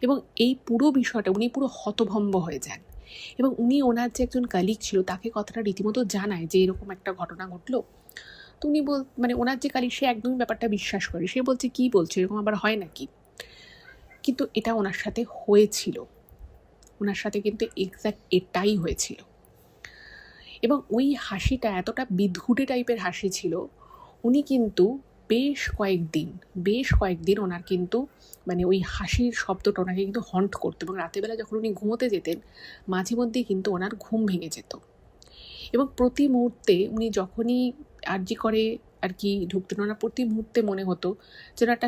এবং এই পুরো বিষয়টা উনি পুরো হতভম্ব হয়ে যান, এবং উনি ওনার যে একজন কালিগ ছিল তাকে কথাটা রীতিমতো জানায় যে এরকম একটা ঘটনা ঘটলো। তো উনি মানে ওনার যে কালিগ সে একদমই ব্যাপারটা বিশ্বাস করে, সে বলছে কী বলছে, এরকম আবার হয় নাকি। কিন্তু এটা ওনার সাথে হয়েছিল, ওনার সাথে কিন্তু এক্স্যাক্ট এটাই হয়েছিল। এবং ওই হাসিটা এতটা বিদঘুটে টাইপের হাসি ছিল, উনি কিন্তু বেশ কয়েকদিন ওনার কিন্তু মানে ওই হাসির শব্দটা ওনাকে কিন্তু হন্ট করতো, এবং রাতেরবেলা যখন উনি ঘুমোতে যেতেন মাঝে মধ্যেই কিন্তু ওনার ঘুম ভেঙে যেত। এবং প্রতি মুহূর্তে উনি যখনই আরজি করে আর কি ঢুকতেন, ওনার প্রতি মুহূর্তে মনে হতো যেন একটা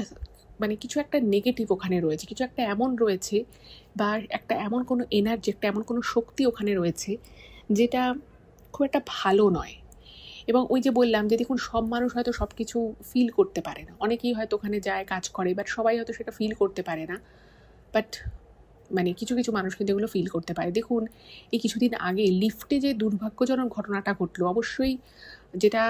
মানে কিছু একটা নেগেটিভ ওখানে রয়েছে, কিছু একটা এমন রয়েছে বা একটা এমন কোনো এনার্জি, একটা এমন কোনো শক্তি ওখানে রয়েছে যেটা খুব একটা ভালো নয়। এবং ওই যে বললাম যে দেখুন সব মানুষ হয়তো সব কিছু ফিল করতে পারে না, অনেকেই হয়তো ওখানে যায় কাজ করে, বাট সবাই হয়তো সেটা ফিল করতে পারে না, বাট মানে কিছু কিছু মানুষ কিন্তু এগুলো ফিল করতে পারে। দেখুন এই কিছুদিন আগে লিফটে যে দুর্ভাগ্যজনক ঘটনাটা ঘটলো, অবশ্যই যেটা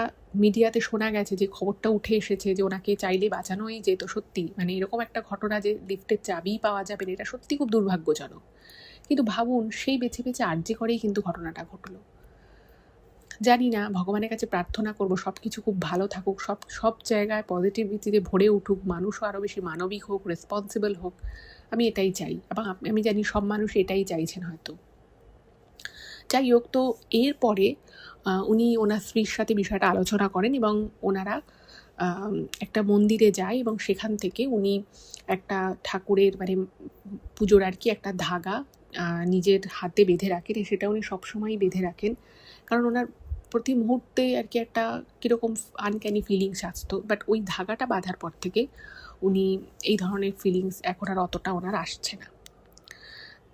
মিডিয়াতে শোনা গেছে, যে খবরটা উঠে এসেছে যে ওনাকে চাইলে বাঁচানোই যেত, সত্যি মানে এরকম একটা ঘটনা যে লিফটের চাবি পাওয়া যাবে না, এটা সত্যি খুব দুর্ভাগ্যজনক। কিন্তু ভাবুন, সেই বেছে বেছে আরজি করেই কিন্তু ঘটনাটা ঘটলো। জানি না, ভগবানের কাছে প্রার্থনা করব সব কিছু খুব ভালো থাকুক, সব জায়গায় পজিটিভিটিতে ভরে উঠুক, মানুষও আরও বেশি মানবিক হোক, রেসপন্সিবল হোক। আমি এটাই চাই, এবং আমি জানি সব মানুষ এটাই চাইছেন হয়তো। যাই হোক, তো এরপরে উনি ওনার স্ত্রীর সাথে বিষয়টা আলোচনা করেন এবং ওনারা একটা মন্দিরে যায়, এবং সেখান থেকে উনি একটা ঠাকুরের মানে পুজোর আর কি একটা ধাগা নিজের হাতে বেঁধে রাখেন। সেটা উনি সবসময়ই বেঁধে রাখেন, কারণ ওনার প্রতি মুহূর্তে আর কি একটা কীরকম আনক্যানি ফিলিংস আসতো, বাট ওই ধাগাটা বাঁধার পর থেকে উনি এই ধরনের ফিলিংস এখন আর অতটা ওনার আসছে না।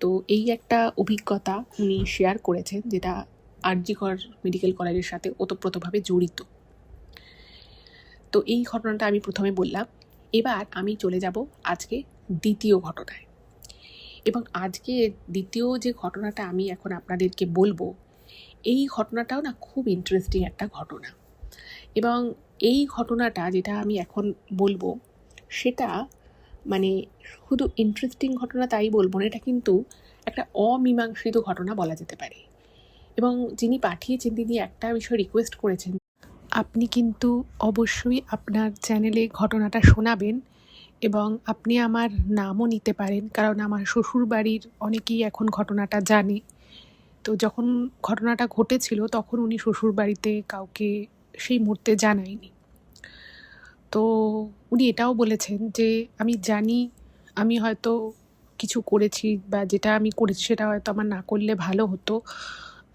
তো এই একটা অভিজ্ঞতা উনি শেয়ার করেছেন, যেটা আরজি কর মেডিকেল কলেজের সাথে ওতপ্রোতভাবে জড়িত। তো এই ঘটনাটা আমি প্রথমে বললাম। এবার আমি চলে যাব আজকে দ্বিতীয় ঘটনায়, এবং আজকে দ্বিতীয় যে ঘটনাটা আমি এখন আপনাদেরকে বলবো, এই ঘটনাটাও না খুব ইন্টারেস্টিং একটা ঘটনা। এবং এই ঘটনাটা যেটা আমি এখন বলবো, সেটা মানে শুধু ইন্টারেস্টিং ঘটনা তাই বলবো না, এটা কিন্তু একটা অমীমাংসিত ঘটনা বলা যেতে পারে। এবং যিনি পাঠিয়েছেন তিনি একটা বিষয় রিকোয়েস্ট করেছেন, আপনি কিন্তু অবশ্যই আপনার চ্যানেলে ঘটনাটা শোনাবেন, এবং আপনি আমার নামও নিতে পারেন, কারণ আমার শ্বশুরবাড়ির অনেকেই এখন ঘটনাটা জানে। তো যখন ঘটনাটা ঘটেছিল তখন উনি শ্বশুরবাড়িতে কাউকে সেই মুহূর্তে জানায়নি। তো উনি এটাও বলেছেন যে আমি জানি আমি হয়তো কিছু করেছি, বা যেটা আমি করেছি সেটা হয়তো আমার না করলে ভালো হতো,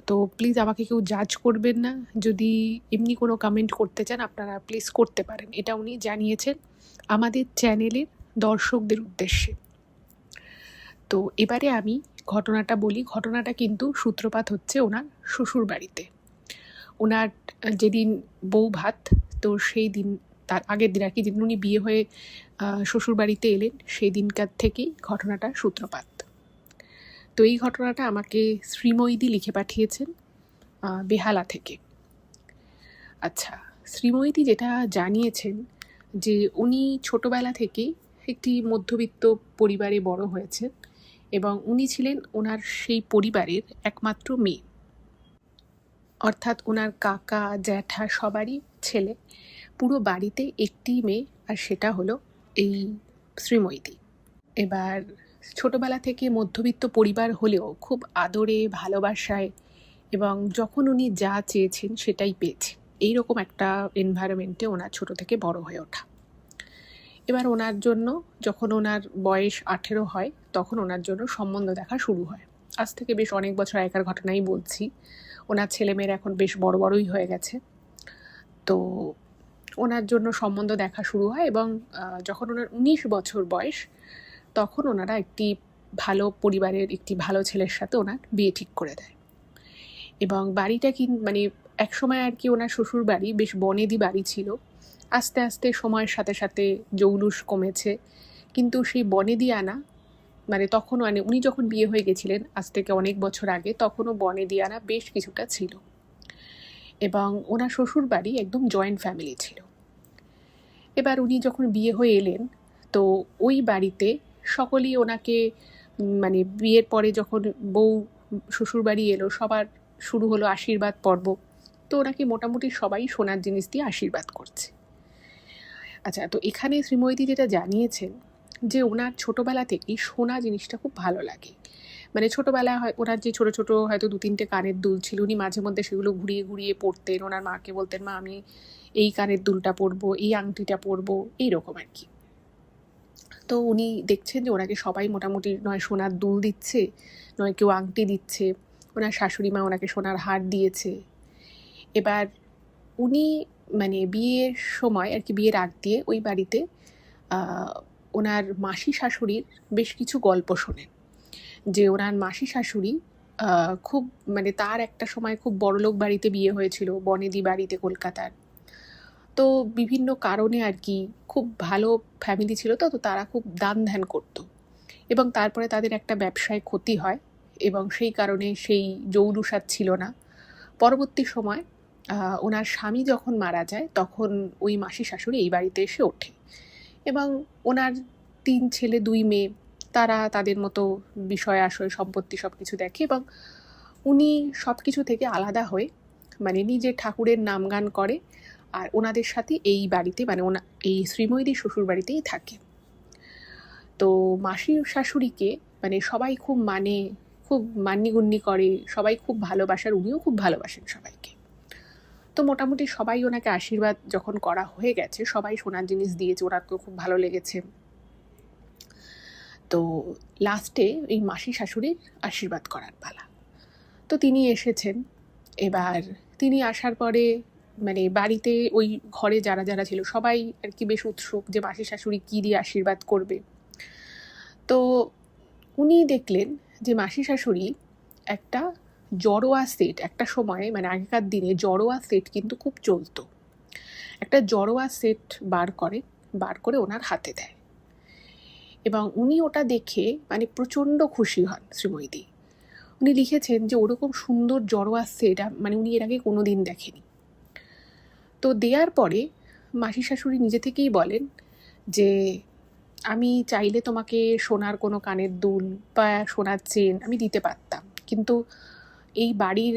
তো প্লিজ আমাকে কেউ জাজ করবেন না। যদি এমনি কোনো কমেন্ট করতে চান আপনারা প্লিজ করতে পারেন, এটা উনি জানিয়েছেন আমাদের চ্যানেলের দর্শকদের উদ্দেশ্যে। তো এবারে আমি ঘটনাটা বলি। ঘটনাটা কিন্তু সূত্রপাত হচ্ছে ওনার শ্বশুর বাড়িতে। ওনার যেদিন বউ ভাত, তো সেই দিন তার আগের দিন আর কি, যেদিন উনি বিয়ে হয়ে শ্বশুর বাড়িতে এলেন, সেই দিনকার থেকেই ঘটনাটা সূত্রপাত। তো এই ঘটনাটা আমাকে শ্রীময়ীদি লিখে পাঠিয়েছেন বেহালা থেকে। আচ্ছা, শ্রীময়ীদি যেটা জানিয়েছেন যে উনি ছোটবেলা থেকেই একটি মধ্যবিত্ত পরিবারে বড় হয়েছেন, এবং উনি ছিলেন ওনার সেই পরিবারের একমাত্র মেয়ে, অর্থাৎ ওনার কাকা জ্যাঠা সবারই ছেলে। পুরো বাড়িতে একটি মেয়ে, আর সেটা হলো এই শ্রীময়ীদি। এবার ছোটবেলা থেকে মধ্যবিত্ত পরিবার হলেও খুব আদরে ভালোবাসায়, এবং যখন উনি যা চেয়েছেন সেটাই পেয়েছেন, এইরকম একটা এনভায়রনমেন্টে ওনার ছোট থেকে বড় হয়ে ওঠা। এবার ওনার জন্য যখন ওনার বয়স 18 হয়, তখন ওনার জন্য সম্বন্ধ দেখা শুরু হয়। আজ থেকে বেশ অনেক বছর আগেকার ঘটনাই বলছি। ওনার ছেলেমেয়েরা এখন বেশ বড় বড়ই হয়ে গেছে। তো ওনার জন্য সম্বন্ধ দেখা শুরু হয়, এবং যখন ওনার 19 বছর বয়স, তখন ওনারা একটি ভালো পরিবারের একটি ভালো ছেলের সাথে ওনার বিয়ে ঠিক করে দেয়। এবং বাড়িটা মানে একসময় আর কি ওনার শ্বশুর বাড়ি বেশ বনেদি বাড়ি ছিল। আস্তে আস্তে সময়ের সাথে সাথে জৌলুস কমেছে, কিন্তু সেই বনেদি আনা মানে তখনও উনি যখন বিয়ে হয়ে গেছিলেন আজ থেকে অনেক বছর আগে, তখনও বনেদি আনা বেশ কিছুটা ছিল। এবং ওনার শ্বশুর বাড়ি একদম জয়েন্ট ফ্যামিলি ছিল। এবার উনি যখন বিয়ে হয়ে এলেন, তো ওই বাড়িতে সকলেই ওনাকে মানে বিয়ের পরে যখন বউ শ্বশুর বাড়ি এলো, সবার শুরু হলো আশীর্বাদ পর্ব। তো ওনাকে মোটামুটি সবাই সোনার জিনিস দিয়ে আশীর্বাদ করছে। আচ্ছা, তো এখানে শ্রীময়ীদি যেটা জানিয়েছেন যে ওনার ছোটোবেলা থেকেই সোনা জিনিসটা খুব ভালো লাগে। মানে ছোটোবেলায় হয় ওনার যে ছোটো ছোটো হয়তো 2-3টে কানের দুল ছিল, উনি মাঝে মধ্যে সেগুলো ঘুরিয়ে ঘুরিয়ে পরতেন। ওনার মাকে বলতেন, মা আমি এই কানের দুলটা পরবো, এই আংটিটা পরবো, এইরকম আর কি। তো উনি দেখছেন যে ওনাকে সবাই মোটামুটি নয় সোনার দুল দিচ্ছে, নয় কেউ আংটি দিচ্ছে। ওনার শাশুড়ি মা ওনাকে সোনার হার দিয়েছে। এবার উনি মানে বিয়ের সময় আর কি, বিয়ের আগ দিয়ে ওই বাড়িতে ওনার মাসি শাশুড়ির বেশ কিছু গল্প শোনেন, যে ওনার মাসি শাশুড়ি খুব মানে তার একটা সময় খুব বড়লোক বাড়িতে বিয়ে হয়েছিল, বনেদি বাড়িতে কলকাতার। তো বিভিন্ন কারণে আর কি খুব ভালো ফ্যামিলি ছিল, তো তারা খুব দান ধ্যান করতো, এবং তারপরে তাদের একটা ব্যবসায় ক্ষতি হয়, এবং সেই কারণে সেই জৌলুসাদ ছিল না। পরবর্তী সময় ওনার স্বামী যখন মারা যায় তখন ওই মাসি শাশুড়ি এই বাড়িতে এসে ওঠে এবং ওনার 3 ছেলে 2 মেয়ে, তারা তাদের মতো বিষয় আশয় সম্পত্তি সব কিছু দেখে এবং উনি সব কিছু থেকে আলাদা হয়ে মানে নিজের ঠাকুরের নাম গান করে আর ওনাদের সাথে এই বাড়িতে মানে এই শ্রীময়ীদের শ্বশুর বাড়িতেই থাকে। তো মাসি শাশুড়িকে মানে সবাই খুব খুব মান্যিগুণ্যি করে, সবাই খুব ভালোবাসার, উনিও খুব ভালোবাসেন সবাইকে। তো মোটামুটি সবাই ওনাকে আশীর্বাদ যখন করা হয়ে গেছে, সবাই সোনার জিনিস দিয়েছে, ওনাকেও খুব ভালো লেগেছে। তো লাস্টে এই মাসি শাশুড়ির আশীর্বাদ করার পালা। তো তিনি এসেছেন। এবার তিনি আসার পরে মানে বাড়িতে ওই ঘরে যারা যারা ছিল সবাই আর কি বেশ উৎসুক যে মাসি শাশুড়ি কী দিয়ে আশীর্বাদ করবে। তো উনি দেখলেন যে মাসি শাশুড়ি একটা জড়োয়া সেট, একটা সময়ে মানে আগেকার দিনে জড়োয়া সেট কিন্তু খুব চলতো, একটা জড়োয়া সেট বার করে ওনার হাতে দেয় এবং উনি ওটা দেখে মানে প্রচণ্ড খুশি হন শ্রীময়ী। উনি লিখেছেন যে ওরকম সুন্দর জড়োয়া সেট মানে উনি এর আগে কোনো দিন দেখেনি। তো দেওয়ার পরে মাসি শাশুড়ি নিজে থেকেই বলেন যে আমি চাইলে তোমাকে সোনার কোনো কানের দুল বা সোনার চেন আমি দিতে পারতাম, কিন্তু এই বাড়ির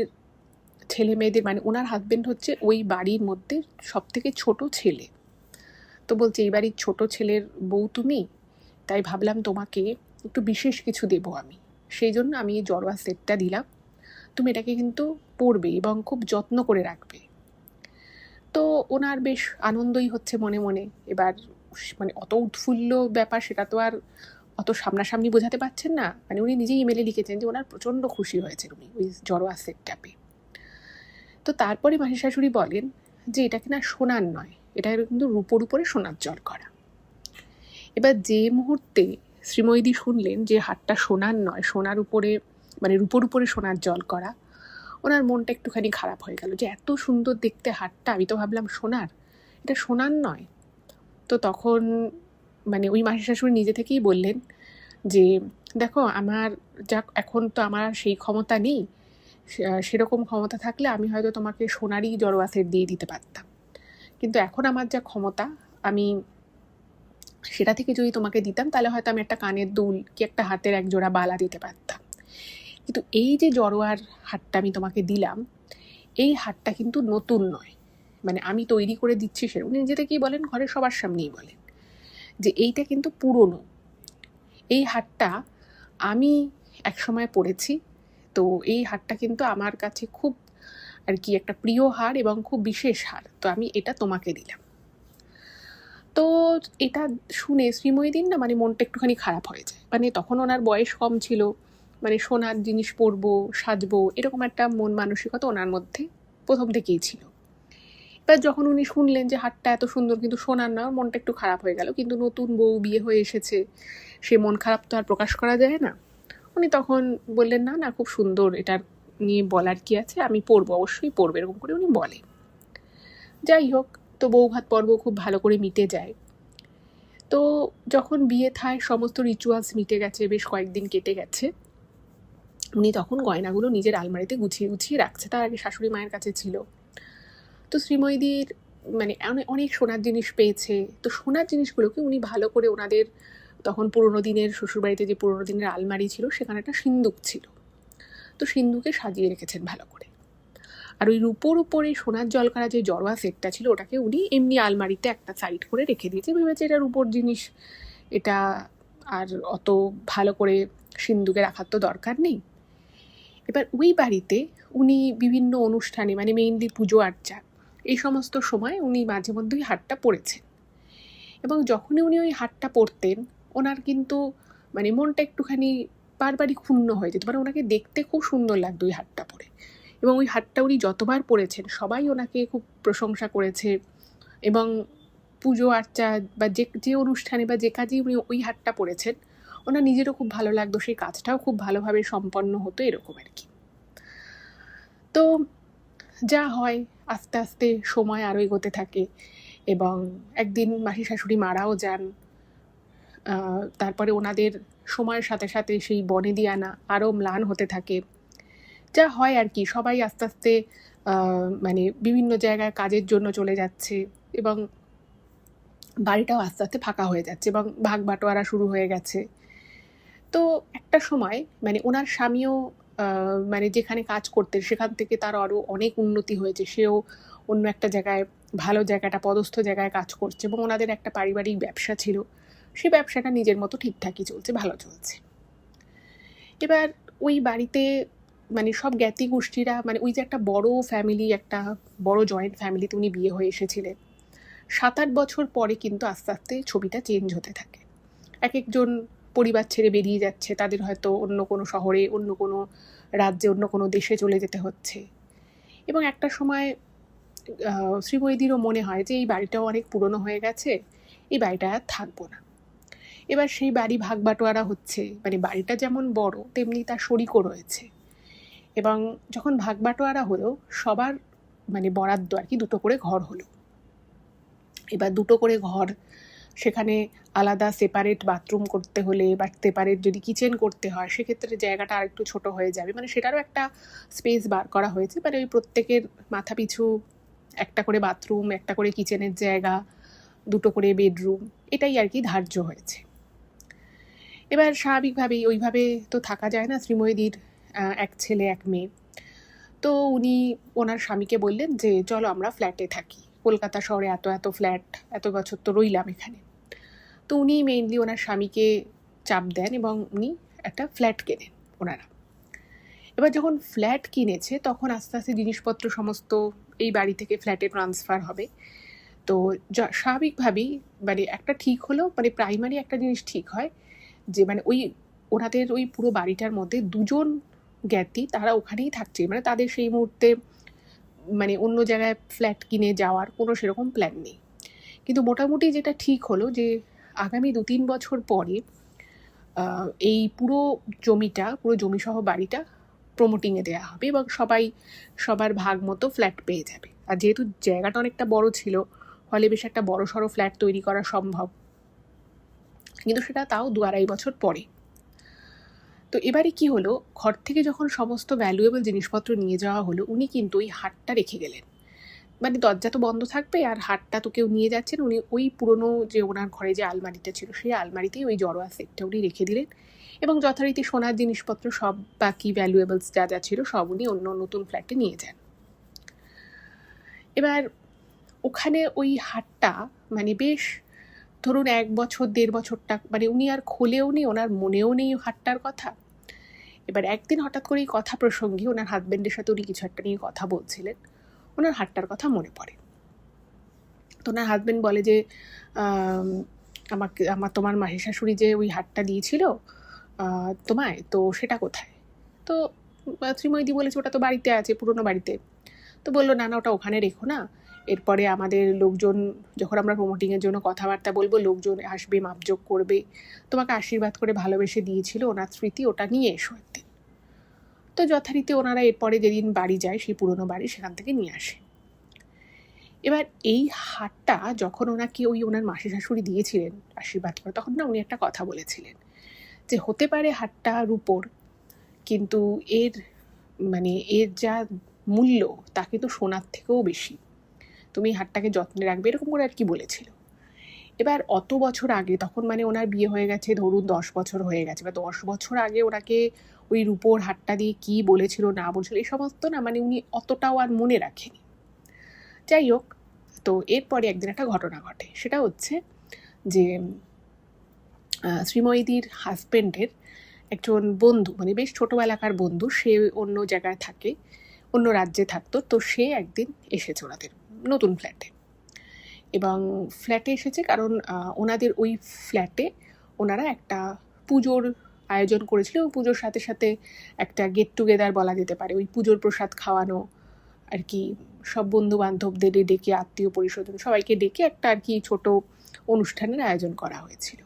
ছেলে মেয়েদের মানে ওনার হাজবেন্ড হচ্ছে ওই বাড়ির মধ্যে সব থেকে ছোট ছেলে, তো বলছে এই বাড়ির ছোট ছেলের বউ তুমি, তাই ভাবলাম তোমাকে একটু বিশেষ কিছু দেবো আমি, সেই জন্য আমি এই জড়োয়া সেটটা দিলাম, তুমি এটাকে কিন্তু পরবে এবং খুব যত্ন করে রাখবে। তো ওনার বেশ আনন্দই হচ্ছে মনে মনে। এবার মানে অত উৎফুল্ল ব্যাপার সেটা তো আর অত সামনাসামনি বোঝাতে পারছেন না, মানে উনি নিজেই ইমেলে লিখেছেন যে ওনার প্রচণ্ড খুশি হয়েছেন উনি ওই জড়োয়া সেটটা পেয়ে। তো তারপরে মাসি শাশুড়ি বলেন যে এটা কিনা সোনার নয়, এটা কিন্তু রূপোর উপরে সোনার জল করা। এবার যে মুহূর্তে শ্রীময়ী শুনলেন যে হারটা সোনার নয়, সোনার উপরে মানে রূপোর উপরে সোনার জল করা, ওনার মনটা একটুখানি খারাপ হয়ে গেল যে এত সুন্দর দেখতে হারটা, আমি তো ভাবলাম সোনার, এটা সোনার নয়। তো তখন মানে ওই মাসি শাশুড়ি নিজে থেকেই বললেন যে দেখো আমার এখন তো আমার সেই ক্ষমতা নেই, সেরকম ক্ষমতা থাকলে আমি হয়তো তোমাকে সোনারই জড়োয়া সেট দিয়ে দিতে পারতাম, কিন্তু এখন আমার যা ক্ষমতা আমি সেটা থেকে যদি তোমাকে দিতাম তাহলে হয়তো আমি একটা কানের দুল কি একটা হাতের এক জোড়া বালা দিতে পারতাম, কিন্তু এই যে জড়োয়ার হারটা আমি তোমাকে দিলাম এই হারটা কিন্তু নতুন নয়, মানে আমি তৈরি করে দিচ্ছি সে, উনি নিজে থেকেই বলেন, ঘরের সবার সামনেই বলেন যে এইটা কিন্তু পুরনো, এই হারটা আমি একসময় পড়েছি, তো এই হারটা কিন্তু আমার কাছে খুব আর কি একটা প্রিয় হার এবং খুব বিশেষ হার, তো আমি এটা তোমাকে দিলাম। তো এটা শুনে শ্রীময়ীদির না মানে মনটা একটুখানি খারাপ হয়ে যায়, মানে তখন ওনার বয়স কম ছিল, মানে সোনার জিনিস পরবো সাজবো এরকম একটা মন মানসিকতা ওনার মধ্যে প্রথম থেকেই ছিল। এবার যখন উনি শুনলেন যে হারটা এত সুন্দর কিন্তু সোনার না, মনটা একটু খারাপ হয়ে গেল, কিন্তু নতুন বউ বিয়ে হয়ে এসেছে, সে মন খারাপ তো আর প্রকাশ করা যায় না। উনি তখন বললেন না না খুব সুন্দর, এটার নিয়ে বলার কি আছে, আমি পরবো, অবশ্যই পরবো, এরকম করে উনি বলে। যাই হোক, তো বৌভাত পর্ব খুব ভালো করে মিটে যায়। তো যখন বিয়ে থায় সমস্ত রিচুয়ালস মিটে গেছে, বেশ কয়েকদিন কেটে গেছে, উনি তখন গয়নাগুলো নিজের আলমারিতে গুছিয়ে গুছিয়ে রাখছে, তার আগে শাশুড়ি মায়ের কাছে ছিল। তো শ্রীময়ীদির মানে অনেক সোনার জিনিস পেয়েছে, তো সোনার জিনিসগুলোকে উনি ভালো করে ওনাদের তখন পুরোনো দিনের শ্বশুরবাড়িতে যে পুরোনো দিনের আলমারি ছিল সেখানে একটা সিন্দুক ছিল, তো সিন্দুকে সাজিয়ে রেখেছেন ভালো করে। আর ওই রূপোর উপরে সোনার জল করা যে জড়োয়া সেটটা ছিল ওটাকে উনি এমনি আলমারিতে একটা সাইড করে রেখে দিয়েছে, ভেবেছে এটা রূপোর জিনিস, এটা আর অত ভালো করে সিন্দুকে রাখার তো দরকার নেই। এবার ওই বাড়িতে উনি বিভিন্ন অনুষ্ঠানে মানে মেইনলি পুজো আর্চা এই সমস্ত সময় উনি মাঝে মধ্যেই হারটা পরেছেন, এবং যখনই উনি ওই হারটা পরতেন ওনার কিন্তু মানে মনটা একটুখানি বারবারই ক্ষুণ্ণ হয়ে যেত, মানে ওনাকে দেখতে খুব সুন্দর লাগতো ওই হারটা পরে, এবং ওই হারটা উনি যতবার পরেছেন সবাই ওনাকে খুব প্রশংসা করেছে, এবং পুজো আর্চা বা যে অনুষ্ঠানে বা যে কাজেই উনি ওই হারটা পরেছেন ওনার নিজেরও খুব ভালো লাগতো, সেই কাজটাও খুব ভালোভাবে সম্পন্ন হতো, এরকম আর কি। তো যা হয় আস্তে আস্তে সময় আরও এগোতে থাকে, এবং একদিন মাসি শাশুড়ি মারাও যান। তারপরে ওনাদের সময়ের সাথে সাথে সেই বনেদিয়ানা আরও ম্লান হতে থাকে। যা হয় আর কি, সবাই আস্তে আস্তে মানে বিভিন্ন জায়গায় কাজের জন্য চলে যাচ্ছে এবং বাড়িটাও আস্তে আস্তে ফাঁকা হয়ে যাচ্ছে এবং ভাগ বাটোয়ারা শুরু হয়ে গেছে। তো একটা সময় মানে ওনার স্বামীও মানে যেখানে কাজ করতেন সেখান থেকে তার আরও অনেক উন্নতি হয়েছে, সেও অন্য একটা জায়গায় ভালো জায়গাটা পদস্থ জায়গায় কাজ করছে এবং ওনাদের একটা পারিবারিক ব্যবসা ছিল, সেই ব্যবসাটা নিজের মতো ঠিকঠাকই চলছে, ভালো চলছে। এবার ওই বাড়িতে মানে সব জ্ঞাতি গোষ্ঠীরা, মানে ওই যে একটা বড় ফ্যামিলি, একটা বড় জয়েন্ট ফ্যামিলিতে উনি বিয়ে হয়ে এসেছিলেন, 7-8 বছর পরে কিন্তু আস্তে আস্তে ছবিটা চেঞ্জ হতে থাকে। এক একজন পরিবার ছেড়ে বেরিয়ে যাচ্ছে, তাদের হয়তো অন্য কোনো শহরে, অন্য কোনো রাজ্যে, অন্য কোনো দেশে চলে যেতে হচ্ছে এবং একটা সময় শ্রীময়ীদিরও মনে হয় যে এই বাড়িটাও অনেক পুরনো হয়ে গেছে, এই বাড়িটা আর থাকবো না। এবার সেই বাড়ি ভাগ বাটোয়ারা হচ্ছে, মানে বাড়িটা যেমন বড় তেমনি তার শরিকও রয়েছে এবং যখন ভাগ বাটোয়ারা হলো সবার মানে বরাদ্দ আর কি, 2টো করে ঘর হলো। এবার 2টো করে ঘর, সেখানে আলাদা সেপারেট বাথরুম করতে হলে বা সেপারেট যদি কিচেন করতে হয় সেক্ষেত্রে জায়গাটা আরেকটু ছোট হয়ে যাবে, মানে সেটারও একটা স্পেস বার করা হয়েছে, মানে ওই প্রত্যেকের মাথা পিছু একটা করে বাথরুম, একটা করে কিচেনের জায়গা, 2টো করে বেডরুম, এটাই আর কি ধার্য হয়েছে। এবার স্বাভাবিকভাবেই ওইভাবে তো থাকা যায় না, শ্রীময়ীদির এক ছেলে এক মেয়ে, তো উনি ওনার স্বামীকে বললেন যে চলো আমরা ফ্ল্যাটে থাকি, কলকাতা শহরে এত এত ফ্ল্যাট, এত বছর তো রইলাম এখানে। তো উনি মেইনলি ওনার স্বামীকে চাপ দেন এবং উনি একটা ফ্ল্যাট কেনেন ওনারা। এবার যখন ফ্ল্যাট কিনেছে তখন আস্তে আস্তে জিনিসপত্র সমস্ত এই বাড়ি থেকে ফ্ল্যাটে ট্রান্সফার হবে। তো স্বাভাবিকভাবেই মানে একটা ঠিক হলো, মানে প্রাইমারি একটা জিনিস ঠিক হয় যে মানে ওই ওনাদের ওই পুরো বাড়িটার মধ্যে 2জন জ্ঞাতি তারা ওখানেই থাকছে, মানে তাদের সেই মুহূর্তে মানে অন্য জায়গায় ফ্ল্যাট কিনে যাওয়ার কোনো সেরকম প্ল্যান নেই। কিন্তু মোটামুটি যেটা ঠিক হলো যে আগামী 2-3 বছর পরে এই পুরো জমিটা, পুরো জমিসহ বাড়িটা প্রমোটিংয়ে দেওয়া হবে এবং সবাই সবার ভাগ মতো ফ্ল্যাট পেয়ে যাবে। আর যেহেতু জায়গাটা অনেকটা বড় ছিল, ফলে বেশ একটা বড় সড়ো ফ্ল্যাট তৈরি করা সম্ভব, কিন্তু সেটা তাও 2-2.5 বছর পরে। তো এবারে কি হলো, ঘর থেকে যখন সমস্ত ভ্যালুয়েবল জিনিসপত্র নিয়ে যাওয়া হলো, উনি কিন্তু ওই হাটটা রেখে গেলেন, মানে দরজা তো বন্ধ থাকবে আর হাটটা তো কেউ নিয়ে যাচ্ছেন, উনি ওই পুরনো যে ওনার ঘরে যে আলমারিটা ছিল সেই আলমারিতেই ওই জড়োয়া সেটটা উনি রেখে দিলেন এবং যথারীতি সোনার জিনিসপত্র সব বাকি ভ্যালুয়েবলস যা যা ছিল সব উনি অন্য নতুন ফ্ল্যাটে নিয়ে যান। এবার ওখানে ওই হাটটা মানে বেশ ধরুন 1 বছর 1.5 বছরটা মানে উনি আর খোলেও নি, ওনার মনেও নেই হাটটার কথা। এবার একদিন হঠাৎ করেই কথা প্রসঙ্গে ওনার হাজব্যান্ডের সাথে উনি কিছু একটা নিয়ে কথা বলছিলেন, ওনার হাটটার কথা মনে পড়ে। তো ওনার হাজব্যান্ড বলে যে তোমার মাসি শাশুড়ি যে ওই হাটটা দিয়েছিল তোমায়, তো সেটা কোথায়? তো শ্রীময়ীদি বলেছে ওটা তো বাড়িতে আছে, পুরনো বাড়িতে। তো বললো না না, ওটা ওখানে রেখো না, এরপরে আমাদের লোকজন যখন আমরা প্রমোটিংয়ের জন্য কথাবার্তা বলবো, লোকজন আসবে, মাপজোক করবে, তোমাকে আশীর্বাদ করে ভালোবেসে দিয়েছিল, ওনার স্মৃতি, ওটা নিয়ে এসো একদিন। তো যথারীতি ওনারা এরপরে যেদিন বাড়ি যায়, সেই পুরনো বাড়ি, সেখান থেকে নিয়ে আসে। এবার এই হাটটা যখন ওনাকে ওই ওনার মাসি শাশুড়ি দিয়েছিলেন আশীর্বাদ করে, তখন না উনি একটা কথা বলেছিলেন যে হতে পারে হাটটা রূপোর, কিন্তু এর মানে এর যা মূল্য তা কিন্তু সোনার থেকেও বেশি, তুমি হাটটাকে যত্নে রাখবে, এরকম করে আর কি বলেছিল। এবার অত বছর আগে, তখন মানে ওনার বিয়ে হয়ে গেছে ধরুন 10 বছর হয়ে গেছে, বা 10 বছর আগে ওনাকে ওই রূপোর হাটটা দিয়ে কী বলেছিল না বলছিল এই সমস্ত না মানে উনি অতটাও আর মনে রাখেনি। যাই হোক, তো এরপরে একদিন একটা ঘটনা ঘটে, সেটা হচ্ছে যে শ্রীময়ীদির হাজব্যান্ডের একজন বন্ধু, মানে বেশ ছোটোবেলাকার বন্ধু, সে অন্য জায়গায় থাকে, অন্য রাজ্যে থাকতো, তো সে একদিন এসেছে ওনাদের নতুন ফ্ল্যাটে। এবং ফ্ল্যাটে এসেছে কারণ ওনাদের ওই ফ্ল্যাটে ওনারা একটা পুজোর আয়োজন করেছিল এবং পুজোর সাথে সাথে একটা গেট টুগেদার বলা যেতে পারে, ওই পুজোর প্রসাদ খাওয়ানো আর কি, সব বন্ধু বান্ধবদের ডেকে, আত্মীয় পরিস্বজন সবাইকে ডেকে একটা আর কি ছোটো অনুষ্ঠানের আয়োজন করা হয়েছিল।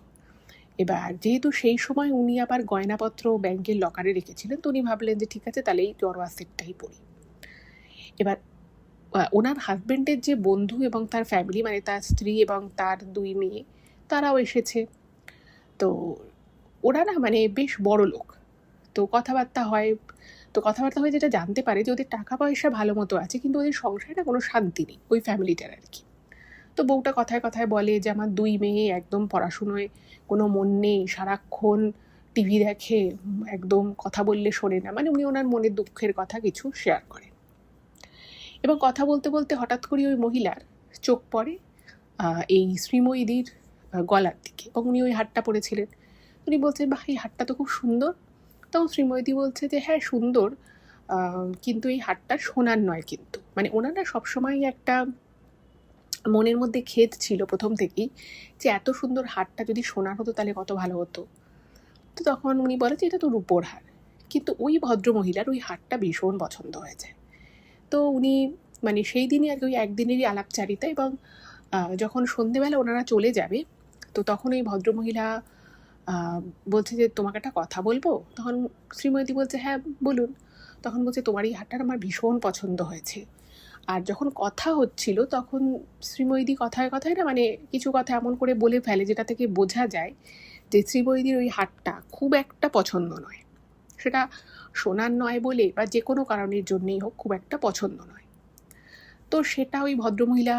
এবার যেহেতু সেই সময় উনি আবার গয়নাপত্র ব্যাংকের লকারে রেখেছিলেন, তো উনি ভাবলেন যে ঠিক আছে তাহলে এই জড়োয়া সেটটাই পরি। এবার ওনার হাজব্যান্ডের যে বন্ধু এবং তার ফ্যামিলি, মানে তার স্ত্রী এবং তার 2 মেয়ে, তারাও এসেছে। তো ওরা না মানে বেশ বড় লোক, তো কথাবার্তা হয়, তো তো কথাবার্তা হয়ে যেটা জানতে পারে যে ওদের টাকা পয়সা ভালো মতো আছে, কিন্তু ওদের সংসারে না কোনো শান্তি নেই ওই ফ্যামিলিটার আর কি। তো বউটা কথায় কথায় বলে যে আমার 2 মেয়ে একদম পড়াশুনোয় কোনো মন নেই, সারাক্ষণ টিভি দেখে, একদম কথা বললে শোনে না। মানে উনি ওনার মনের দুঃখের কথা কিছু শেয়ার করেন। এবং কথা বলতে বলতে হঠাৎ করে ওই মহিলার চোখ পড়ে এই শ্রীময়ীদির গলার দিকে, এবং উনি ওই হারটা পরেছিলেন। উনি বলছেন, বাহ, এই হারটা তো খুব সুন্দর। তখন শ্রীময়ীদি বলছে যে হ্যাঁ সুন্দর, কিন্তু এই হারটা সোনার নয়। কিন্তু মানে ওনার না সবসময় একটা মনের মধ্যে খেদ ছিল প্রথম থেকেই, যে এত সুন্দর হারটা যদি সোনার হতো তাহলে কত ভালো হতো। তো তখন উনি বলে যে এটা তো রূপোর হার। কিন্তু ওই ভদ্রমহিলার ওই হারটা ভীষণ পছন্দ হয়ে যায়। তো উনি মানে সেই দিনই আর কি ওই একদিনেরই আলাপচারিতা, এবং যখন সন্ধেবেলা ওনারা চলে যাবে তো তখন ওই ভদ্রমহিলা বলছে যে তোমাকে একটা কথা বলবো। তখন শ্রীমতী বলছে হ্যাঁ বলুন। তখন বলছে তোমার এই হারটা আমার ভীষণ পছন্দ হয়েছে। আর যখন কথা হচ্ছিল তখন শ্রীময়ীদি কথায় কথায় না মানে কিছু কথা এমন করে বলে ফেলে যেটা থেকে বোঝা যায় যে শ্রীময়ীদির ওই হারটা খুব একটা পছন্দ নয়। সেটা সোনার নয় বলে বা যে কোনো কারণের জন্যেই হোক, খুব একটা পছন্দ নয়। তো সেটা ওই ভদ্রমহিলা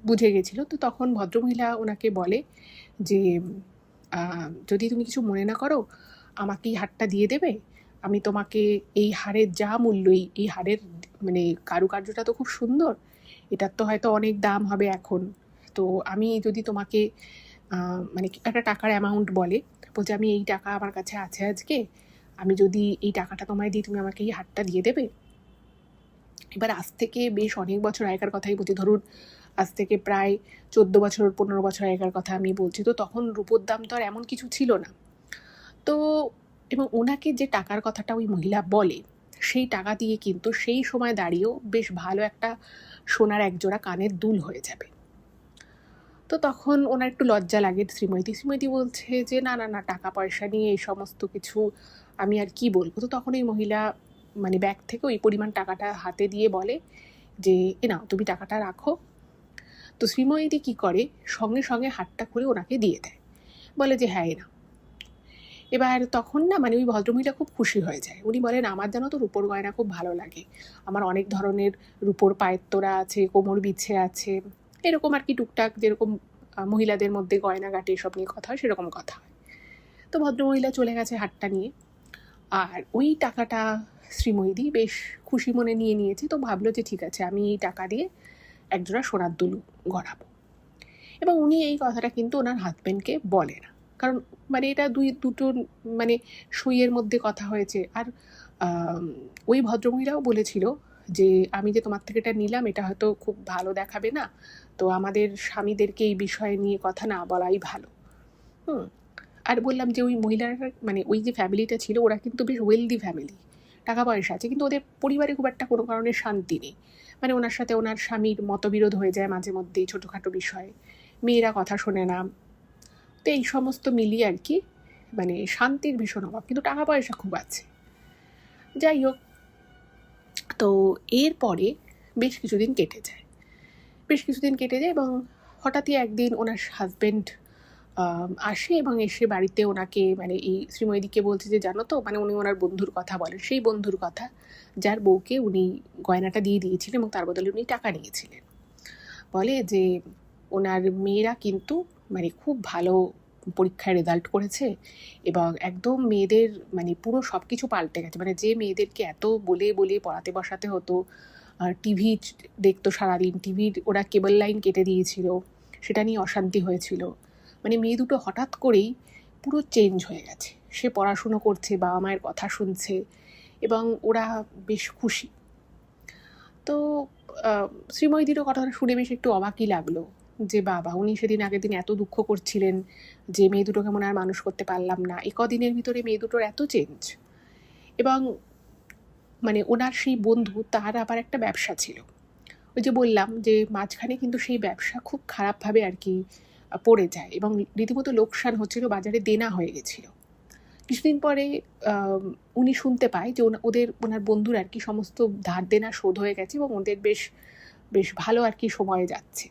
বুঝে গেছিল। তো তখন ভদ্রমহিলা ওনাকে বলে যে যদি তুমি কিছু মনে না করো আমাকে এই হারটা দিয়ে দেবে। আমি তোমাকে এই হারের যা মূল্যই, এই হারের মানে কারুকার্যটা তো খুব সুন্দর, এটার তো হয়তো অনেক দাম হবে এখন। তো আমি যদি তোমাকে মানে একটা টাকার অ্যামাউন্ট বলে, বলছে আমি এই টাকা আমার কাছে আছে আজকে, আমি যদি এই টাকাটা তোমায় দিই তুমি আমাকে এই হারটা দিয়ে দেবে। এবার আজ থেকে বেশ অনেক বছর আগেকার কথাই বলছি, ধরুন আজ থেকে প্রায় 14 বছর 15 বছর আগেকার কথা আমি বলছি। তো তখন রূপোর দাম তো আর এমন কিছু ছিল না। তো এবং ওনাকে যে টাকার কথাটা ওই মহিলা বলে সেই টাকা দিয়ে কিন্তু সেই সময় দাঁড়িয়েও বেশ ভালো একটা সোনার একজোড়া কানের দুল হয়ে যাবে। তো তখন ওনার একটু লজ্জা লাগে শ্রীমতী বলছে যে না না না, টাকা পয়সা নিয়ে এই সমস্ত কিছু আমি আর কি বলবো। তো তখন এই মহিলা মানে ব্যাগ থেকে ওই পরিমাণ টাকাটা হাতে দিয়ে বলে যে এ নাও তুমি টাকাটা রাখো। তো শ্রীময়ী কী করে, সঙ্গে সঙ্গে হাতটা খুলে ওনাকে দিয়ে দেয়, বলে যে হ্যাঁ এ নাও। এবার তখন না মানে ওই ভদ্রমহিলা খুব খুশি হয়ে যায়। উনি বলেন আমার জানো তো রূপোর গয়না খুব ভালো লাগে, আমার অনেক ধরনের রূপোর পায়ের তোড়া আছে, কোমর বিছে আছে, এরকম আর কি টুকটাক যেরকম মহিলাদের মধ্যে গয়নাগাটি এসব নিয়ে কথা হয় সেরকম কথা হয়। তো ভদ্রমহিলা চলে গেছে হারটা নিয়ে, আর ওই টাকাটা শ্রীময়ী বেশ খুশি মনে নিয়ে নিয়েছে। তো ভাবলো যে ঠিক আছে আমি এই টাকা দিয়ে একজোড়া সোনার দুল গড়াবো। এবং উনি এই কথাটা কিন্তু ওনার হাজব্যান্ডকে বলে না, কারণ মানে এটা দুটো মানে সইয়ের মধ্যে কথা হয়েছে। আর ওই ভদ্রমহিলাও বলেছিল যে আমি যে তোমার থেকে এটা নিলাম এটা হয়তো খুব ভালো দেখাবে না, তো আমাদের স্বামীদেরকে এই বিষয়ে নিয়ে কথা না বলাই ভালো। আর বললাম যে ওই মহিলারা মানে ওই যে ফ্যামিলিটা ছিল ওরা কিন্তু বেশ ওয়েলদি ফ্যামিলি, টাকা পয়সা আছে, কিন্তু ওদের পরিবারে খুব একটা কোনো কারণে শান্তি নেই। মানে ওনার সাথে ওনার স্বামীর মতবিরোধ হয়ে যায় মাঝে মধ্যেই ছোটোখাটো বিষয়ে, মেয়েরা কথা শোনে না। তো এই সমস্ত মিলিয়ে আর কি মানে শান্তির ভীষণ অভাব, কিন্তু টাকা পয়সা খুব আছে। যাই হোক, তো এরপরে বেশ কিছুদিন কেটে যায় এবং হঠাৎই একদিন ওনার হাজব্যান্ড আসে এবং এসে বাড়িতে ওনাকে মানে এই শ্রীময়ীদিকে বলছে যে জানো তো, মানে উনি ওনার বন্ধুর কথা বলেন, সেই বন্ধুর কথা যার বউকে উনি গয়নাটা দিয়ে দিয়েছিলেন এবং তার বদলে উনি টাকা নিয়েছিলেন। বলে যে ওনার মেয়েরা কিন্তু মানে খুব ভালো পরীক্ষায় রেজাল্ট করেছে এবং একদম মেয়েদের মানে পুরো সব কিছু পাল্টে গেছে। মানে যে মেয়েদেরকে এত বলে বলে পড়াতে বসাতে হতো, টিভি দেখতো সারাদিন, টিভির ওরা কেবল লাইন কেটে দিয়েছিল, সেটা নিয়ে অশান্তি হয়েছিল। মানে মেয়ে দুটো হঠাৎ করেই পুরো চেঞ্জ হয়ে গেছে, সে পড়াশুনো করছে, বাবা মায়ের কথা শুনছে এবং ওরা বেশ খুশি। তো শ্রীময়ীদিরও কথাটা শুনে বেশ একটু অবাকই লাগলো যে বাবা, উনি সেদিন আগের দিন এত দুঃখ করছিলেন যে মেয়ে দুটোকে মনে আর মানুষ করতে পারলাম না, এই কদিনের ভিতরে মেয়ে দুটোর এত চেঞ্জ। এবং মানে ওনার সেই বন্ধু তার আবার একটা ব্যবসা ছিল, ওই যে বললাম যে মাঝখানে কিন্তু সেই ব্যবসা খুব খারাপভাবে আর কি পড়ে যায় এবং রীতিমতো লোকসান হচ্ছিল, বাজারে দেনা হয়ে গেছিল। কিছুদিন পরে উনি শুনতে পায় যে ওনার বন্ধুর আর কি সমস্ত ধার দেনা শোধ হয়ে গেছে এবং ওদের বেশ বেশ ভালো আর কি সময়ে যাচ্ছে।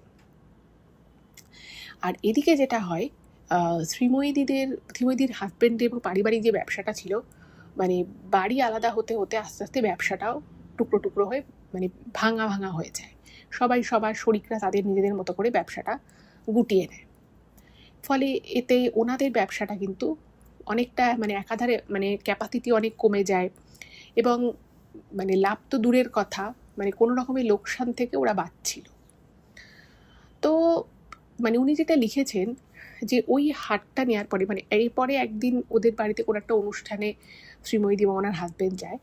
আর এদিকে যেটা হয়, শ্রীময়ীদির হাজব্যান্ড এবং পারিবারিক যে ব্যবসাটা ছিল মানে বাড়ি আলাদা হতে হতে আস্তে আস্তে ব্যবসাটাও টুকরো টুকরো হয়ে মানে ভাঙা ভাঙা হয়ে যায়। সবাই সবার শরিকরা তাদের নিজেদের মতো করে ব্যবসাটা গুটিয়ে নেয়। ফলে এতে ওনাদের ব্যবসাটা কিন্তু অনেকটা মানে একাধারে মানে ক্যাপাসিটি অনেক কমে যায়, এবং মানে লাভ তো দূরের কথা, মানে কোনো রকমের লোকসান থেকে ওরা বাঁচছিল। তো মানে উনি যেটা লিখেছেন যে ওই হাটটা নেওয়ার পরে মানে এরপরে একদিন ওদের বাড়িতে কোনো একটা অনুষ্ঠানে শ্রীময়ী এবং ওনার হাজব্যান্ড যায়।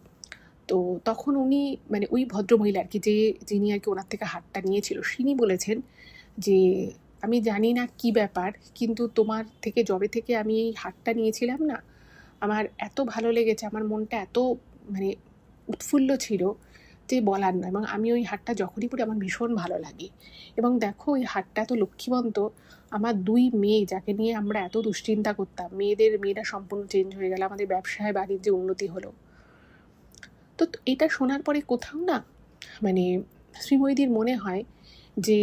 তো তখন উনি মানে ওই ভদ্রমহিলা আর কি, যিনি আর কি ওনার থেকে হাটটা নিয়েছিল, তিনি বলেছেন যে আমি জানি না কি ব্যাপার, কিন্তু তোমার থেকে যবে থেকে আমি এই হাটটা নিয়েছিলাম না, আমার এত ভালো লেগেছে, আমার মনটা এত মানে উৎফুল্ল ছিল যে বলার নয়। এবং আমি ওই হাটটা যখনই পড়ি আমার ভীষণ ভালো লাগে। এবং দেখো ওই হাটটা এত লক্ষ্মীবন্ত, আমার 2 মেয়ে যাকে নিয়ে আমরা এত দুশ্চিন্তা করতাম, মেয়েরা সম্পূর্ণ চেঞ্জ হয়ে গেল, আমাদের ব্যবসায় বাণিজ্যে উন্নতি হলো। তো এটা শোনার পরে কোথাও না মানে শ্রীময়ীদির মনে হয় যে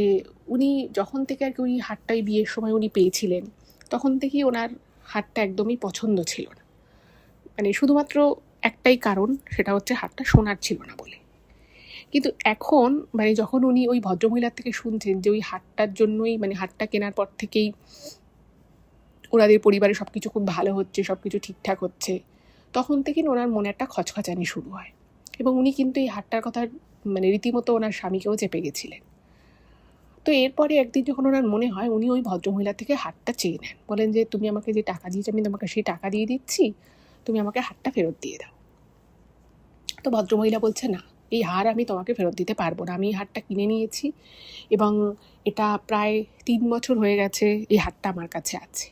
উনি যখন থেকে আর কি ওই হাটটাই বিয়ের সময় উনি পেয়েছিলেন, তখন থেকেই ওনার হাটটা একদমই পছন্দ ছিল না। মানে শুধুমাত্র একটাই কারণ, সেটা হচ্ছে হাটটা সোনার ছিল না বলে। কিন্তু এখন মানে যখন উনি ওই ভদ্রমহিলার থেকে শুনছেন যে ওই হাটটার জন্যই মানে হাটটা কেনার পর থেকেই ওনাদের পরিবারে সব কিছু খুব ভালো হচ্ছে, সব কিছু ঠিকঠাক হচ্ছে, তখন থেকেই ওনার মনে একটা খচখচানি শুরু হয়। এবং উনি কিন্তু এই হাটটার কথা মানে রীতিমতো ওনার স্বামীকেও চেপে গেছিলেন। তো এরপরে একদিন যখন ওনার মনে হয়, উনি ওই ভদ্রমহিলা থেকে হাটটা চেয়ে নেন, বলেন যে তুমি আমাকে যে টাকা দিয়েছো আমি তোমাকে সেই টাকা দিয়ে দিচ্ছি, তুমি আমাকে হাটটা ফেরত দিয়ে দাও। তো ভদ্রমহিলা বলছে না, এই হার আমি তোমাকে ফেরত দিতে পারবো না, আমি এই হারটা কিনে নিয়েছি এবং এটা প্রায় 3 বছর হয়ে গেছে এই হারটা আমার কাছে আছে।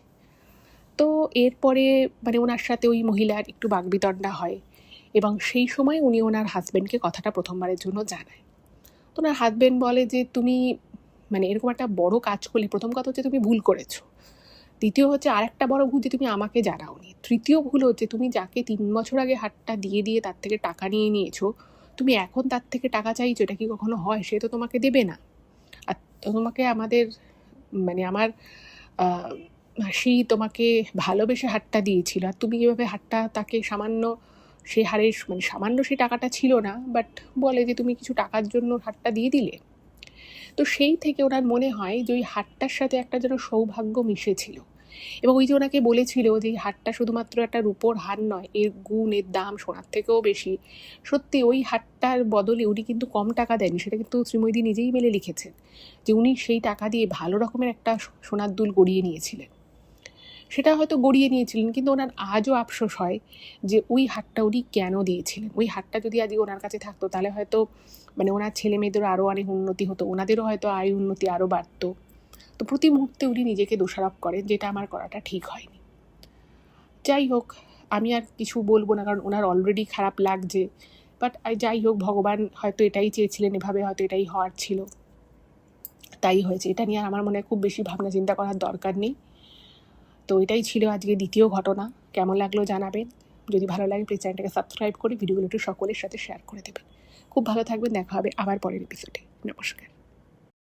তো এরপরে মানে ওনার সাথে ওই মহিলার একটু বাকবিতণ্ডা হয়, এবং সেই সময় উনি ওনার হাজব্যান্ডকে কথাটা প্রথমবারের জন্য জানায়। তো ওনার হাজব্যান্ড বলে যে তুমি মানে এরকম একটা বড় কাজ করলে, প্রথম কথা হচ্ছে তুমি ভুল করেছো, দ্বিতীয় হচ্ছে আর একটা বড় ভুল যে তুমি আমাকে জানাওনি, তৃতীয় ভুল হচ্ছে তুমি যাকে 3 বছর আগে হাটটা দিয়ে তার থেকে টাকা নিয়ে নিয়েছো, তুমি এখন তার থেকে টাকা চাইছো, এটা কি কখনো হয়? সে তো তোমাকে দেবে না। আর তোমাকে আমাদের মানে আমার মাসি তোমাকে ভালোবেসে হাটটা দিয়েছিল, আর তুমি এভাবে হাটটা তাকে সামান্য সে হারের মানে সামান্য সে টাকাটা ছিল না, বাট বলে যে তুমি কিছু টাকার জন্য হাটটা দিয়ে দিলে। তো সেই থেকে ওনার মনে হয় যে ওই হাটটার সাথে একটা যেন সৌভাগ্য মিশেছিল। এবং ওই যে ওনাকে বলেছিল যে এই হাটটা শুধুমাত্র একটা রূপোর হার নয়, এর গুণ, এর দাম সোনার থেকেও বেশি। সত্যি ওই হাটটার বদলে উনি কিন্তু কম টাকা দেননি, সেটা কিন্তু শ্রীময়ী নিজেই মেলে লিখেছেন যে উনি সেই টাকা দিয়ে ভালো রকমের একটা সোনার দুল গড়িয়ে নিয়েছিলেন। সেটা হয়তো গড়িয়ে নিয়েছিলেন, কিন্তু ওনার আজও আফসোস হয় যে ওই হাটটা উনি কেন দিয়েছিলেন। ওই হাটটা যদি আজকে ওনার কাছে থাকতো তাহলে হয়তো মানে ওনার ছেলে মেয়েদেরও আরও অনেক উন্নতি হতো, ওনাদেরও হয়তো আয় উন্নতি আরও বাড়তো। তো প্রতি মুহূর্তে উনি নিজেকে দোষারোপ করেন, যেটা আমার করাটা ঠিক হয়নি। যাই হোক, আমি আর কিছু বলবো না, কারণ ওনার অলরেডি খারাপ লাগছে। বাট যাই হোক, ভগবান হয়তো এটাই চেয়েছিলেন, এভাবে হয়তো এটাই হওয়ার ছিল, তাই হয়েছে। এটা নিয়ে আর আমার মনে হয় খুব বেশি ভাবনা চিন্তা করার দরকার নেই। তো এটাই ছিল আজকে দ্বিতীয় ঘটনা। কেমন লাগলো জানাবেন। যদি ভালো লাগে প্লিজ চ্যানেলটাকে সাবস্ক্রাইব করে ভিডিওগুলো একটু সকলের সাথে শেয়ার করে দেবেন। খুব ভালো থাকবেন, দেখা হবে আবার পরের এপিসোডে। নমস্কার।